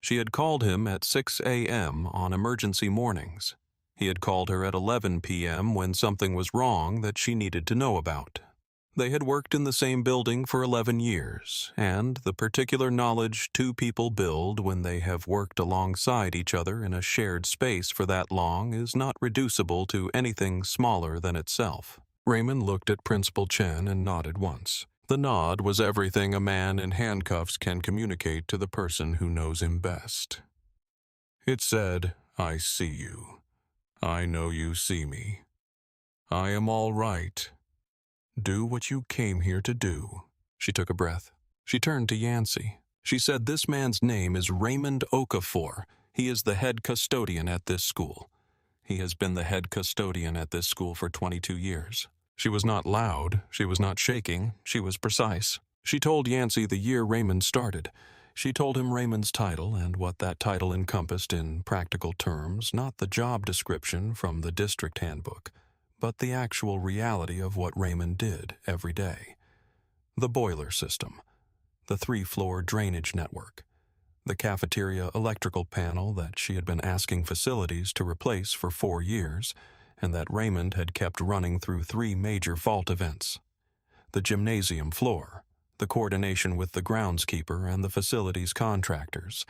She had called him at 6 a.m. on emergency mornings. He had called her at 11 p.m. when something was wrong that she needed to know about. They had worked in the same building for 11 years, and the particular knowledge two people build when they have worked alongside each other in a shared space for that long is not reducible to anything smaller than itself. Raymond looked at Principal Chen and nodded once. The nod was everything a man in handcuffs can communicate to the person who knows him best. It said, "I see you. I know you see me. I am all right. Do what you came here to do." She took a breath. She turned to Yancey. She said, "This man's name is Raymond Okafor. He is the head custodian at this school. He has been the head custodian at this school for 22 years. She was not loud. She was not shaking. She was precise. She told Yancey the year Raymond started. She told him Raymond's title and what that title encompassed in practical terms, not the job description from the district handbook, but the actual reality of what Raymond did every day. The boiler system, the 3-floor drainage network, the cafeteria electrical panel that she had been asking facilities to replace for 4 years, and that Raymond had kept running through 3 major fault events. The gymnasium floor, the coordination with the groundskeeper and the facilities contractors,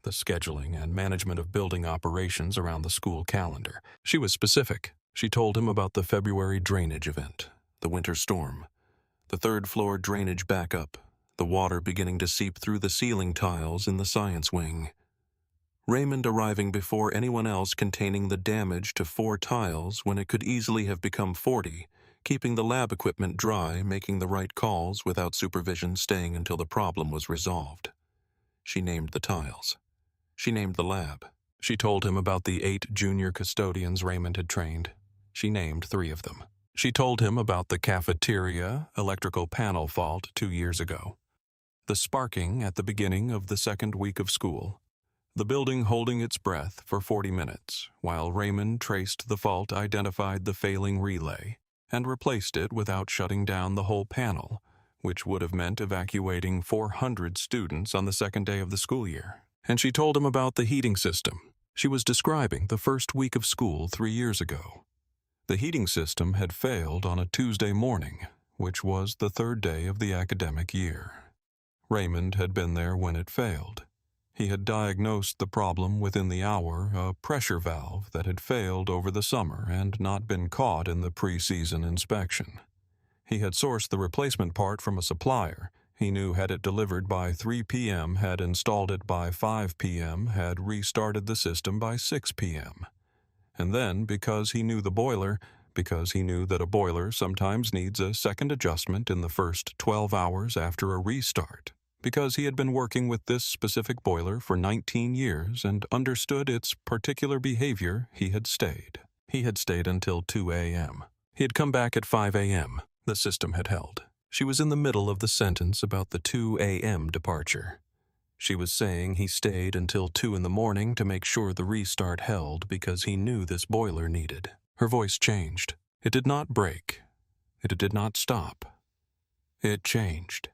the scheduling and management of building operations around the school calendar. She was specific. She told him about the February drainage event, the winter storm, the 3rd-floor drainage backup, the water beginning to seep through the ceiling tiles in the science wing. Raymond arriving before anyone else, containing the damage to 4 tiles when it could easily have become 40, keeping the lab equipment dry, making the right calls without supervision, staying until the problem was resolved. She named the tiles. She named the lab. She told him about the 8 junior custodians Raymond had trained. She named 3 of them. She told him about the cafeteria electrical panel fault 2 years ago, the sparking at the beginning of the 2nd week of school, the building holding its breath for 40 minutes, while Raymond traced the fault, identified the failing relay, and replaced it without shutting down the whole panel, which would have meant evacuating 400 students on the 2nd day of the school year. And she told him about the heating system. She was describing the 1st week of school 3 years ago. The heating system had failed on a Tuesday morning, which was the 3rd day of the academic year. Raymond had been there when it failed. He had diagnosed the problem within the hour, a pressure valve that had failed over the summer and not been caught in the pre-season inspection. He had sourced the replacement part from a supplier. He knew had it delivered by 3 p.m., had installed it by 5 p.m., had restarted the system by 6 p.m. And then, because he knew the boiler, because he knew that a boiler sometimes needs a second adjustment in the first 12 hours after a restart, because he had been working with this specific boiler for 19 years and understood its particular behavior, he had stayed. He had stayed until 2 a.m. He had come back at 5 a.m. The system had held. She was in the middle of the sentence about the 2 a.m. departure. She was saying he stayed until 2 in the morning to make sure the restart held because he knew this boiler needed. Her voice changed. It did not break. It did not stop. It changed.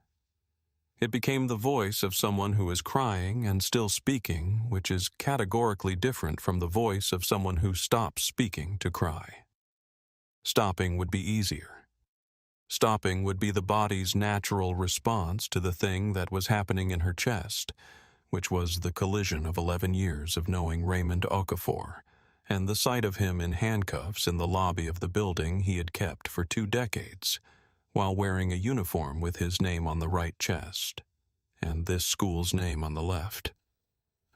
It became the voice of someone who is crying and still speaking, which is categorically different from the voice of someone who stops speaking to cry. Stopping would be easier. Stopping would be the body's natural response to the thing that was happening in her chest, which was the collision of 11 years of knowing Raymond Okafor, and the sight of him in handcuffs in the lobby of the building he had kept for 2 decades, while wearing a uniform with his name on the right chest, and this school's name on the left.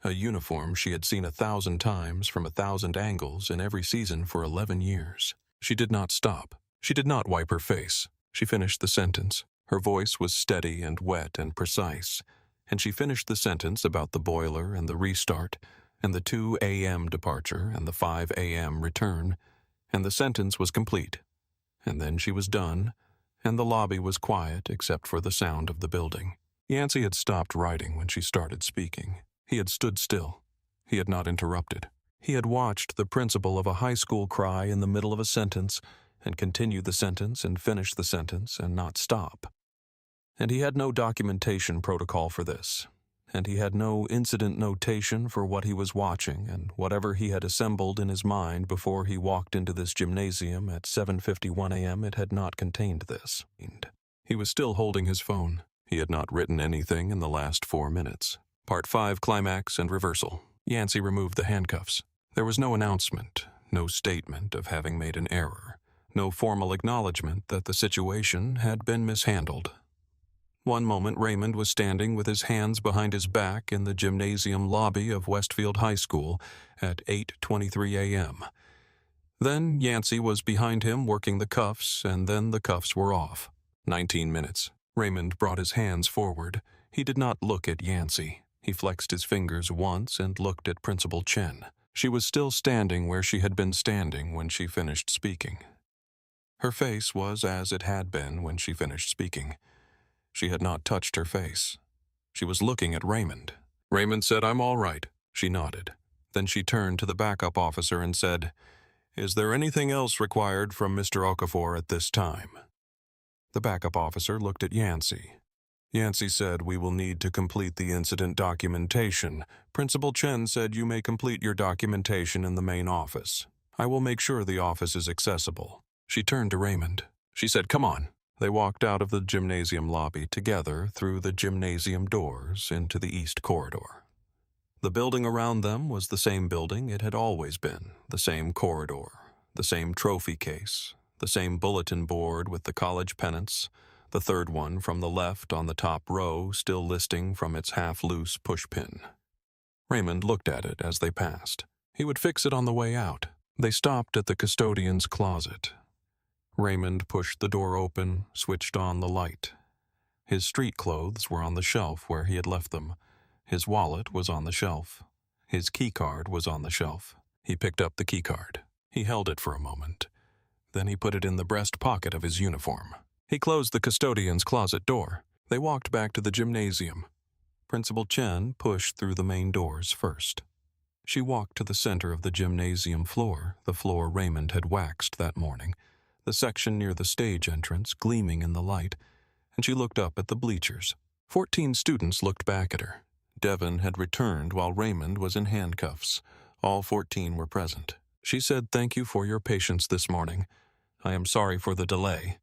A uniform she had seen 1,000 times from 1,000 angles in every season for 11 years. She did not stop. She did not wipe her face. She finished the sentence. Her voice was steady and wet and precise, and she finished the sentence about the boiler and the restart, and the 2 a.m. departure and the 5 a.m. return, and the sentence was complete. And then she was done, and the lobby was quiet except for the sound of the building. Yancey had stopped writing when she started speaking. He had stood still. He had not interrupted. He had watched the principal of a high school cry in the middle of a sentence and continue the sentence and finish the sentence and not stop. And he had no documentation protocol for this, and he had no incident notation for what he was watching, and whatever he had assembled in his mind before he walked into this gymnasium at 7:51 a.m. it had not contained this. He was still holding his phone. He had not written anything in the last 4 minutes. Part 5, Climax and Reversal. Yancey removed the handcuffs. There was no announcement, no statement of having made an error, no formal acknowledgement that the situation had been mishandled. One moment Raymond was standing with his hands behind his back in the gymnasium lobby of Westfield High School at 8:23 a.m. Then Yancey was behind him working the cuffs, and then the cuffs were off. 19 minutes. Raymond brought his hands forward. He did not look at Yancey. He flexed his fingers once and looked at Principal Chen. She was still standing where she had been standing when she finished speaking. Her face was as it had been when she finished speaking. She had not touched her face. She was looking at Raymond. Raymond said, "I'm all right." She nodded. Then she turned to the backup officer and said, "Is there anything else required from Mr. Okafor at this time?" The backup officer looked at Yancey. Yancey said, "We will need to complete the incident documentation. Principal Chen said you may complete your documentation in the main office. I will make sure the office is accessible." She turned to Raymond. She said, "Come on." They walked out of the gymnasium lobby together through the gymnasium doors into the east corridor. The building around them was the same building it had always been, the same corridor, the same trophy case, the same bulletin board with the college pennants, the third one from the left on the top row still listing from its half-loose pushpin. Raymond looked at it as they passed. He would fix it on the way out. They stopped at the custodian's closet. Raymond pushed the door open, switched on the light. His street clothes were on the shelf where he had left them. His wallet was on the shelf. His keycard was on the shelf. He picked up the keycard. He held it for a moment. Then he put it in the breast pocket of his uniform. He closed the custodian's closet door. They walked back to the gymnasium. Principal Chen pushed through the main doors first. She walked to the center of the gymnasium floor, the floor Raymond had waxed that morning, the section near the stage entrance gleaming in the light, and she looked up at the bleachers. 14 students looked back at her. Devon had returned while Raymond was in handcuffs. All 14 were present. She said, "Thank you for your patience this morning. I am sorry for the delay.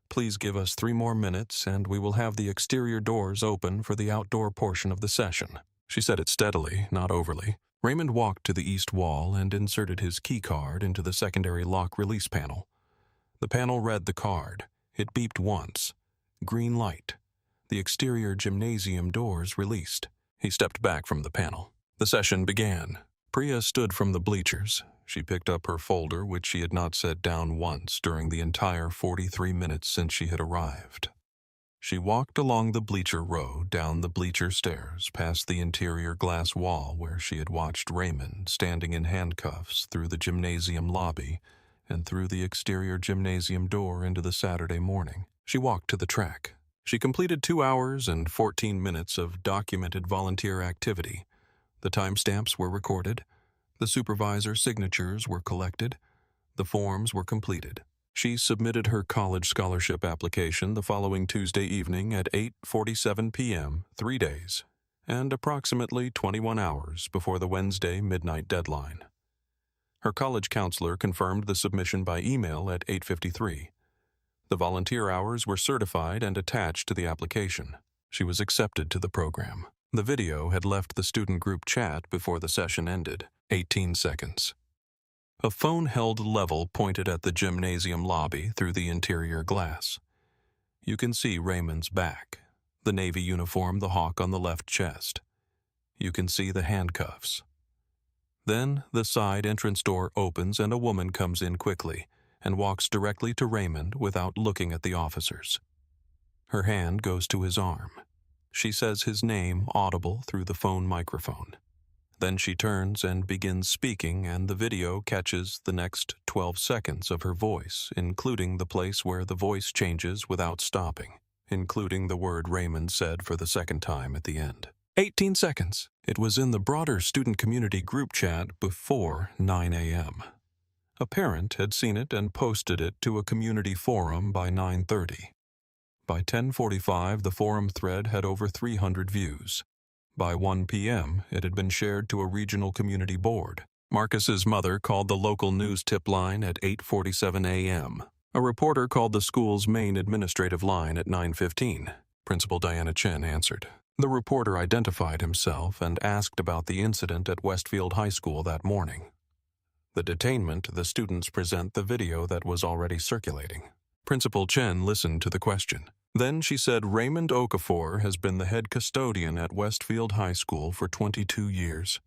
Please give us 3 more minutes, and we will have the exterior doors open for the outdoor portion of the session." She said it steadily, not overly. Raymond walked to the east wall and inserted his key card into the secondary lock release panel. The panel read the card. It beeped once. Green light. The exterior gymnasium doors released. He stepped back from the panel. The session began. Priya stood from the bleachers. She picked up her folder, which she had not set down once during the entire 43 minutes since she had arrived. She walked along the bleacher row, down the bleacher stairs, past the interior glass wall where she had watched Raymond standing in handcuffs through the gymnasium lobby and through the exterior gymnasium door into the Saturday morning. She walked to the track. She completed 2 hours and 14 minutes of documented volunteer activity. The timestamps were recorded. The supervisor's signatures were collected. The forms were completed. She submitted her college scholarship application the following Tuesday evening at 8:47 p.m., 3 days, and approximately 21 hours before the Wednesday midnight deadline. Her college counselor confirmed the submission by email at 8:53. The volunteer hours were certified and attached to the application. She was accepted to the program. The video had left the student group chat before the session ended. 18 seconds. A phone held level pointed at the gymnasium lobby through the interior glass. You can see Raymond's back, the navy uniform, the hawk on the left chest. You can see the handcuffs. Then the side entrance door opens and a woman comes in quickly and walks directly to Raymond without looking at the officers. Her hand goes to his arm. She says his name audible through the phone microphone. Then she turns and begins speaking, and the video catches the next 12 seconds of her voice, including the place where the voice changes without stopping, including the word Raymond said for the second time at the end. 18 seconds. It was in the broader student community group chat before 9 a.m. A parent had seen it and posted it to a community forum by 9:30. By 10:45, the forum thread had over 300 views. By 1 p.m., it had been shared to a regional community board. Marcus's mother called the local news tip line at 8:47 a.m. A reporter called the school's main administrative line at 9:15. Principal Diana Chen answered. The reporter identified himself and asked about the incident at Westfield High School that morning. The detainment, the students present the video that was already circulating. Principal Chen listened to the question. Then she said Raymond Okafor has been the head custodian at Westfield High School for 22 years.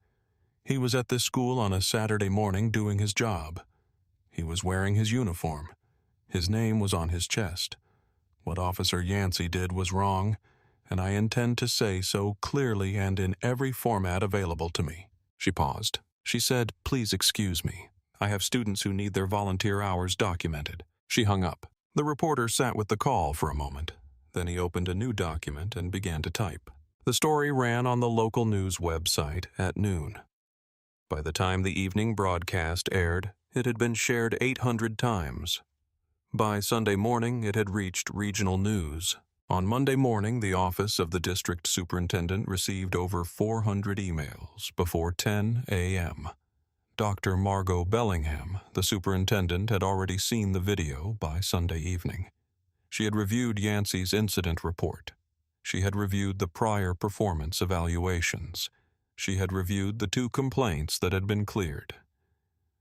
He was at this school on a Saturday morning doing his job. He was wearing his uniform. His name was on his chest. What Officer Yancey did was wrong, and I intend to say so clearly and in every format available to me. She paused. She said, "Please excuse me. I have students who need their volunteer hours documented." She hung up. The reporter sat with the call for a moment. Then he opened a new document and began to type. The story ran on the local news website at noon. By the time the evening broadcast aired, it had been shared 800 times. By Sunday morning, it had reached regional news. On Monday morning, the office of the district superintendent received over 400 emails before 10 a.m. Dr. Margot Bellingham, the superintendent, had already seen the video by Sunday evening. She had reviewed Yancey's incident report. She had reviewed the prior performance evaluations. She had reviewed the 2 complaints that had been cleared.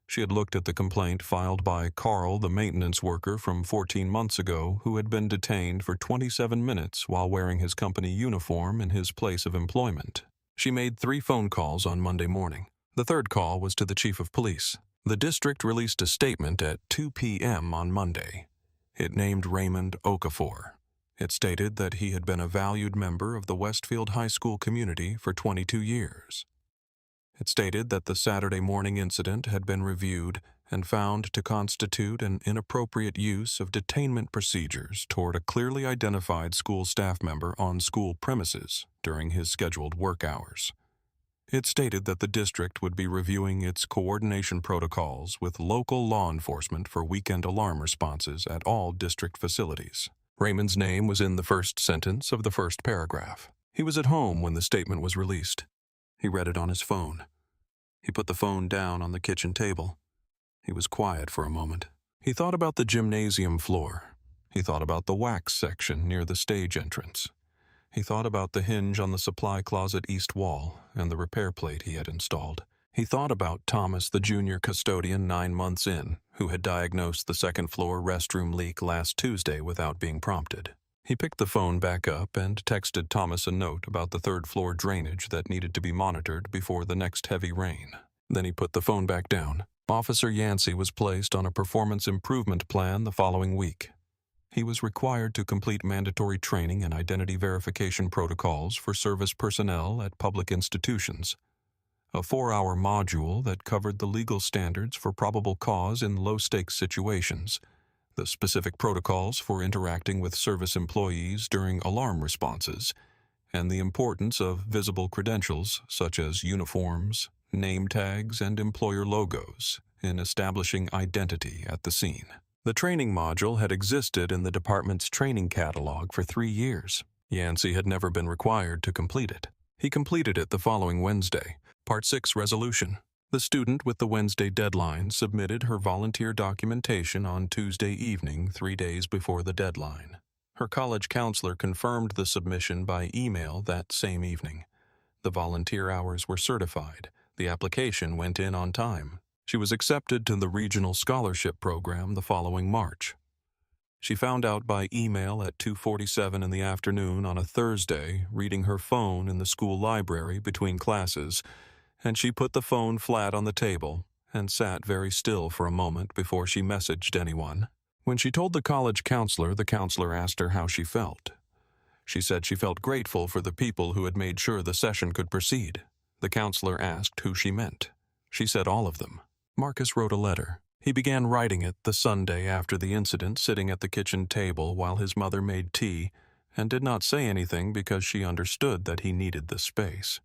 She had looked at the complaint filed by Carl, the maintenance worker from 14 months ago, who had been detained for 27 minutes while wearing his company uniform in his place of employment. She made 3 phone calls on Monday morning. The third call was to the chief of police. The district released a statement at 2 p.m. on Monday. It named Raymond Okafor. It stated that he had been a valued member of the Westfield High School community for 22 years. It stated that the Saturday morning incident had been reviewed and found to constitute an inappropriate use of detainment procedures toward a clearly identified school staff member on school premises during his scheduled work hours. It stated that the district would be reviewing its coordination protocols with local law enforcement for weekend alarm responses at all district facilities. Raymond's name was in the first sentence of the first paragraph. He was at home when the statement was released. He read it on his phone. He put the phone down on the kitchen table. He was quiet for a moment. He thought about the gymnasium floor. He thought about the wax section near the stage entrance. He thought about the hinge on the supply closet east wall and the repair plate he had installed. He thought about Thomas, the junior custodian 9 months in, who had diagnosed the second-floor restroom leak last Tuesday without being prompted. He picked the phone back up and texted Thomas a note about the third-floor drainage that needed to be monitored before the next heavy rain. Then he put the phone back down. Officer Yancey was placed on a performance improvement plan the following week. He was required to complete mandatory training and identity verification protocols for service personnel at public institutions, a 4-hour module that covered the legal standards for probable cause in low-stakes situations, the specific protocols for interacting with service employees during alarm responses, and the importance of visible credentials such as uniforms, name tags, and employer logos in establishing identity at the scene. The training module had existed in the department's training catalog for 3 years. Yancey had never been required to complete it. He completed it the following Wednesday. Part 6 resolution. The student with the Wednesday deadline submitted her volunteer documentation on Tuesday evening, 3 days before the deadline. Her college counselor confirmed the submission by email that same evening. The volunteer hours were certified. The application went in on time. She was accepted to the regional scholarship program the following March. She found out by email at 2:47 in the afternoon on a Thursday, reading her phone in the school library between classes, and she put the phone flat on the table and sat very still for a moment before she messaged anyone. When she told the college counselor asked her how she felt. She said she felt grateful for the people who had made sure the session could proceed. The counselor asked who she meant. She said all of them. Marcus wrote a letter. He began writing it the Sunday after the incident, sitting at the kitchen table while his mother made tea, and did not say anything because she understood that he needed the space.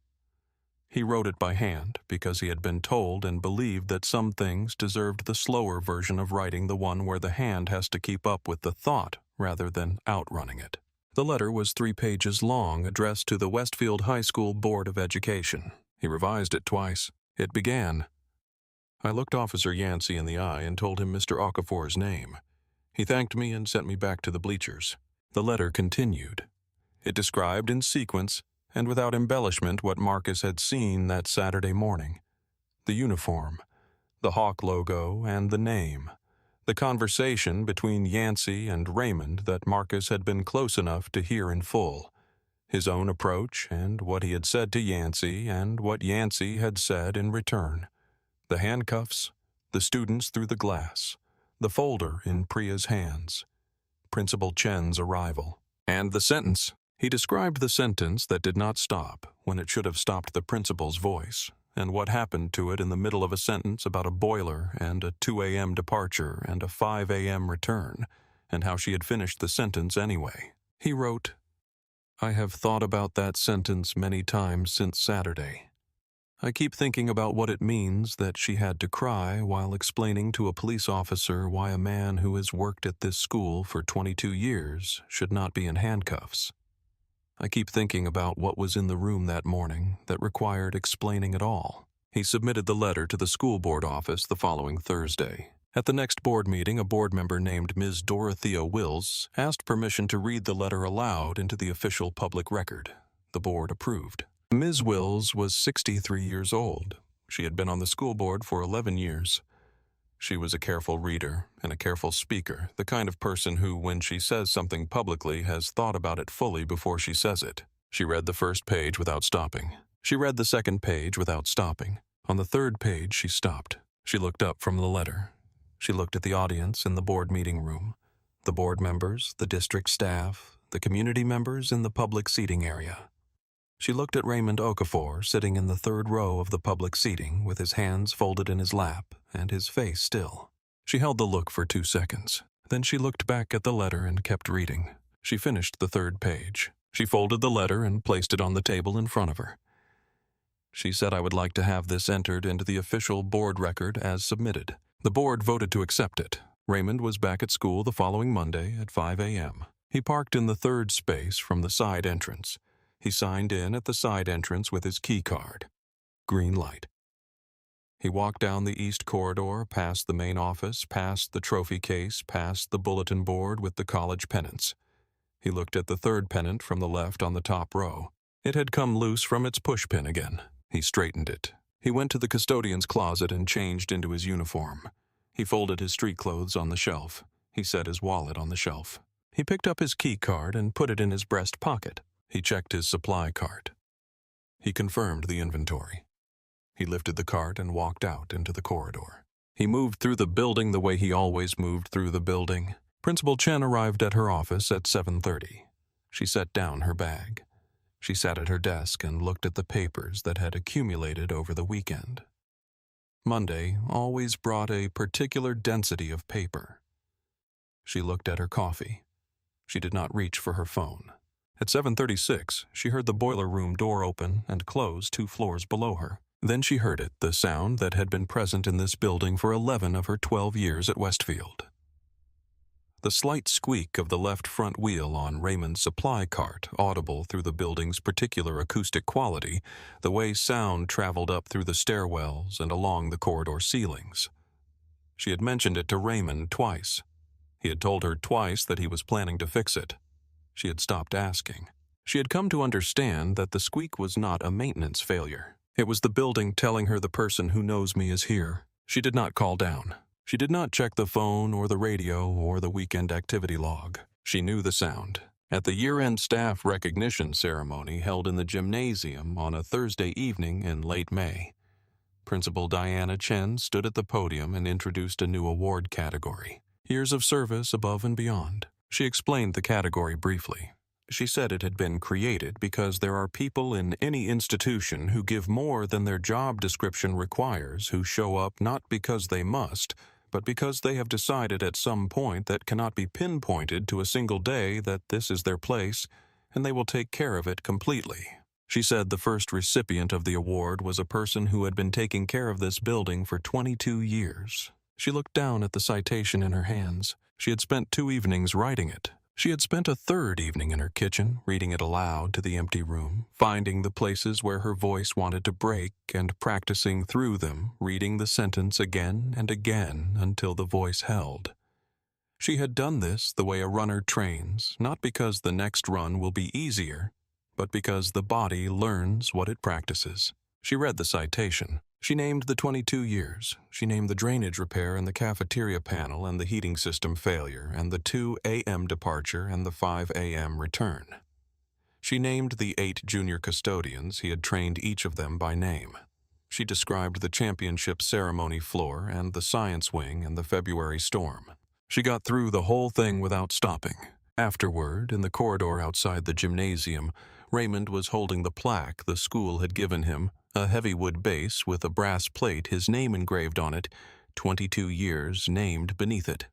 He wrote it by hand because he had been told and believed that some things deserved the slower version of writing, the one where the hand has to keep up with the thought rather than outrunning it. The letter was 3 pages long, addressed to the Westfield High School Board of Education. He revised it twice. It began, "I looked Officer Yancey in the eye and told him Mr. Okafor's name. He thanked me and sent me back to the bleachers." The letter continued. It described in sequence and without embellishment what Marcus had seen that Saturday morning. The uniform, the hawk logo, and the name. The conversation between Yancey and Raymond that Marcus had been close enough to hear in full. His own approach and what he had said to Yancey and what Yancey had said in return. The handcuffs, the students through the glass, the folder in Priya's hands, Principal Chen's arrival, and the sentence. He described the sentence that did not stop when it should have stopped the principal's voice, and what happened to it in the middle of a sentence about a boiler and a 2 a.m. departure and a 5 a.m. return, and how she had finished the sentence anyway. He wrote, "I have thought about that sentence many times since Saturday. I keep thinking about what it means that she had to cry while explaining to a police officer why a man who has worked at this school for 22 years should not be in handcuffs. I keep thinking about what was in the room that morning that required explaining at all." He submitted the letter to the school board office the following Thursday. At the next board meeting, a board member named Ms. Dorothea Wills asked permission to read the letter aloud into the official public record. The board approved. Ms. Wills was 63 years old. She had been on the school board for 11 years. She was a careful reader and a careful speaker, the kind of person who, when she says something publicly, has thought about it fully before she says it. She read the first page without stopping. She read the second page without stopping. On the third page, she stopped. She looked up from the letter. She looked at the audience in the board meeting room, the board members, the district staff, the community members in the public seating area. She looked at Raymond Okafor sitting in the third row of the public seating with his hands folded in his lap and his face still. She held the look for 2 seconds. Then she looked back at the letter and kept reading. She finished the third page. She folded the letter and placed it on the table in front of her. She said, "I would like to have this entered into the official board record as submitted." The board voted to accept it. Raymond was back at school the following Monday at 5 a.m. He parked in the third space from the side entrance. He signed in at the side entrance with his key card. Green light. He walked down the east corridor, past the main office, past the trophy case, past the bulletin board with the college pennants. He looked at the third pennant from the left on the top row. It had come loose from its pushpin again. He straightened it. He went to the custodian's closet and changed into his uniform. He folded his street clothes on the shelf. He set his wallet on the shelf. He picked up his key card and put it in his breast pocket. He checked his supply cart. He confirmed the inventory. He lifted the cart and walked out into the corridor. He moved through the building the way he always moved through the building. Principal Chen arrived at her office at 7:30. She set down her bag. She sat at her desk and looked at the papers that had accumulated over the weekend. Monday always brought a particular density of paper. She looked at her coffee. She did not reach for her phone. At 7:36, she heard the boiler room door open and close 2 floors below her. Then she heard it, the sound that had been present in this building for 11 of her 12 years at Westfield. The slight squeak of the left front wheel on Raymond's supply cart, audible through the building's particular acoustic quality, the way sound traveled up through the stairwells and along the corridor ceilings. She had mentioned it to Raymond twice. He had told her twice that he was planning to fix it. She had stopped asking. She had come to understand that the squeak was not a maintenance failure. It was the building telling her the person who knows me is here. She did not call down. She did not check the phone or the radio or the weekend activity log. She knew the sound. At the year-end staff recognition ceremony held in the gymnasium on a Thursday evening in late May, Principal Diana Chen stood at the podium and introduced a new award category, Years of Service Above and Beyond. She explained the category briefly. She said it had been created because there are people in any institution who give more than their job description requires, who show up not because they must, but because they have decided at some point that cannot be pinpointed to a single day that this is their place, and they will take care of it completely. She said the first recipient of the award was a person who had been taking care of this building for 22 years. She looked down at the citation in her hands. She had spent 2 evenings writing it. She had spent a 3rd evening in her kitchen, reading it aloud to the empty room, finding the places where her voice wanted to break and practicing through them, reading the sentence again and again until the voice held. She had done this the way a runner trains, not because the next run will be easier, but because the body learns what it practices. She read the citation. She named the 22 years. She named the drainage repair and the cafeteria panel and the heating system failure and the 2 a.m. departure and the 5 a.m. return. She named the 8 junior custodians. He had trained each of them by name. She described the championship ceremony floor and the science wing and the February storm. She got through the whole thing without stopping. Afterward, in the corridor outside the gymnasium, Raymond was holding the plaque the school had given him, a heavy wood base with a brass plate, his name engraved on it, 22 years named beneath it.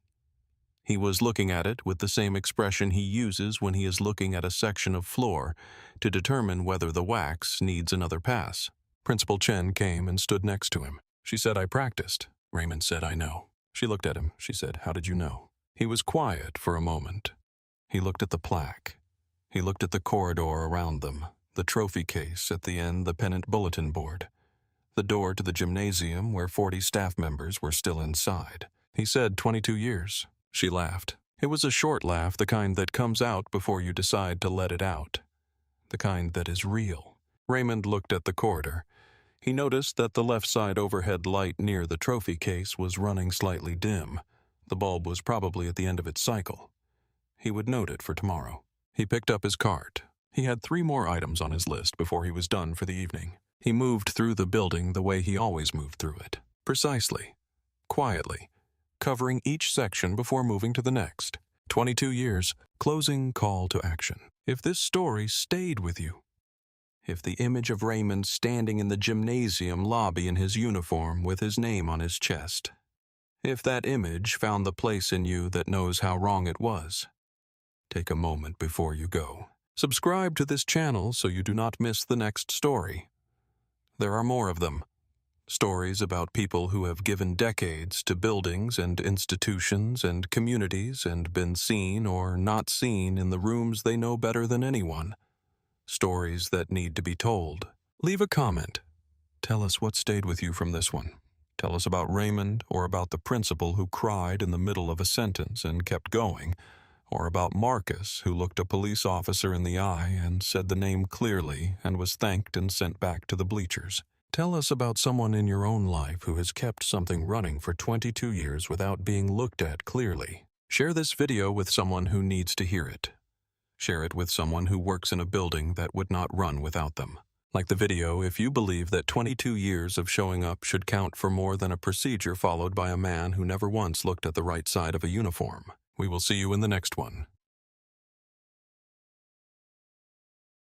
He was looking at it with the same expression he uses when he is looking at a section of floor to determine whether the wax needs another pass. Principal Chen came and stood next to him. She said, "I practiced." Raymond said, "I know." She looked at him. She said, "How did you know?" He was quiet for a moment. He looked at the plaque. He looked at the corridor around them, the trophy case at the end, the pennant bulletin board, the door to the gymnasium where 40 staff members were still inside. He said, 22 years. She laughed. It was a short laugh, the kind that comes out before you decide to let it out, the kind that is real. Raymond looked at the corridor. He noticed that the left side overhead light near the trophy case was running slightly dim. The bulb was probably at the end of its cycle. He would note it for tomorrow. He picked up his cart. He had 3 more items on his list before he was done for the evening. He moved through the building the way he always moved through it. Precisely. Quietly. Covering each section before moving to the next. 22 years. Closing call to action. If this story stayed with you, if the image of Raymond standing in the gymnasium lobby in his uniform with his name on his chest, if that image found the place in you that knows how wrong it was, take a moment before you go. Subscribe to this channel so you do not miss the next story. There are more of them. Stories about people who have given decades to buildings and institutions and communities and been seen or not seen in the rooms they know better than anyone. Stories that need to be told. Leave a comment. Tell us what stayed with you from this one. Tell us about Raymond, or about the principal who cried in the middle of a sentence and kept going, or about Marcus, who looked a police officer in the eye and said the name clearly and was thanked and sent back to the bleachers. Tell us about someone in your own life who has kept something running for 22 years without being looked at clearly. Share this video with someone who needs to hear it. Share it with someone who works in a building that would not run without them. Like the video if you believe that 22 years of showing up should count for more than a procedure followed by a man who never once looked at the right side of a uniform. We will see you in the next one.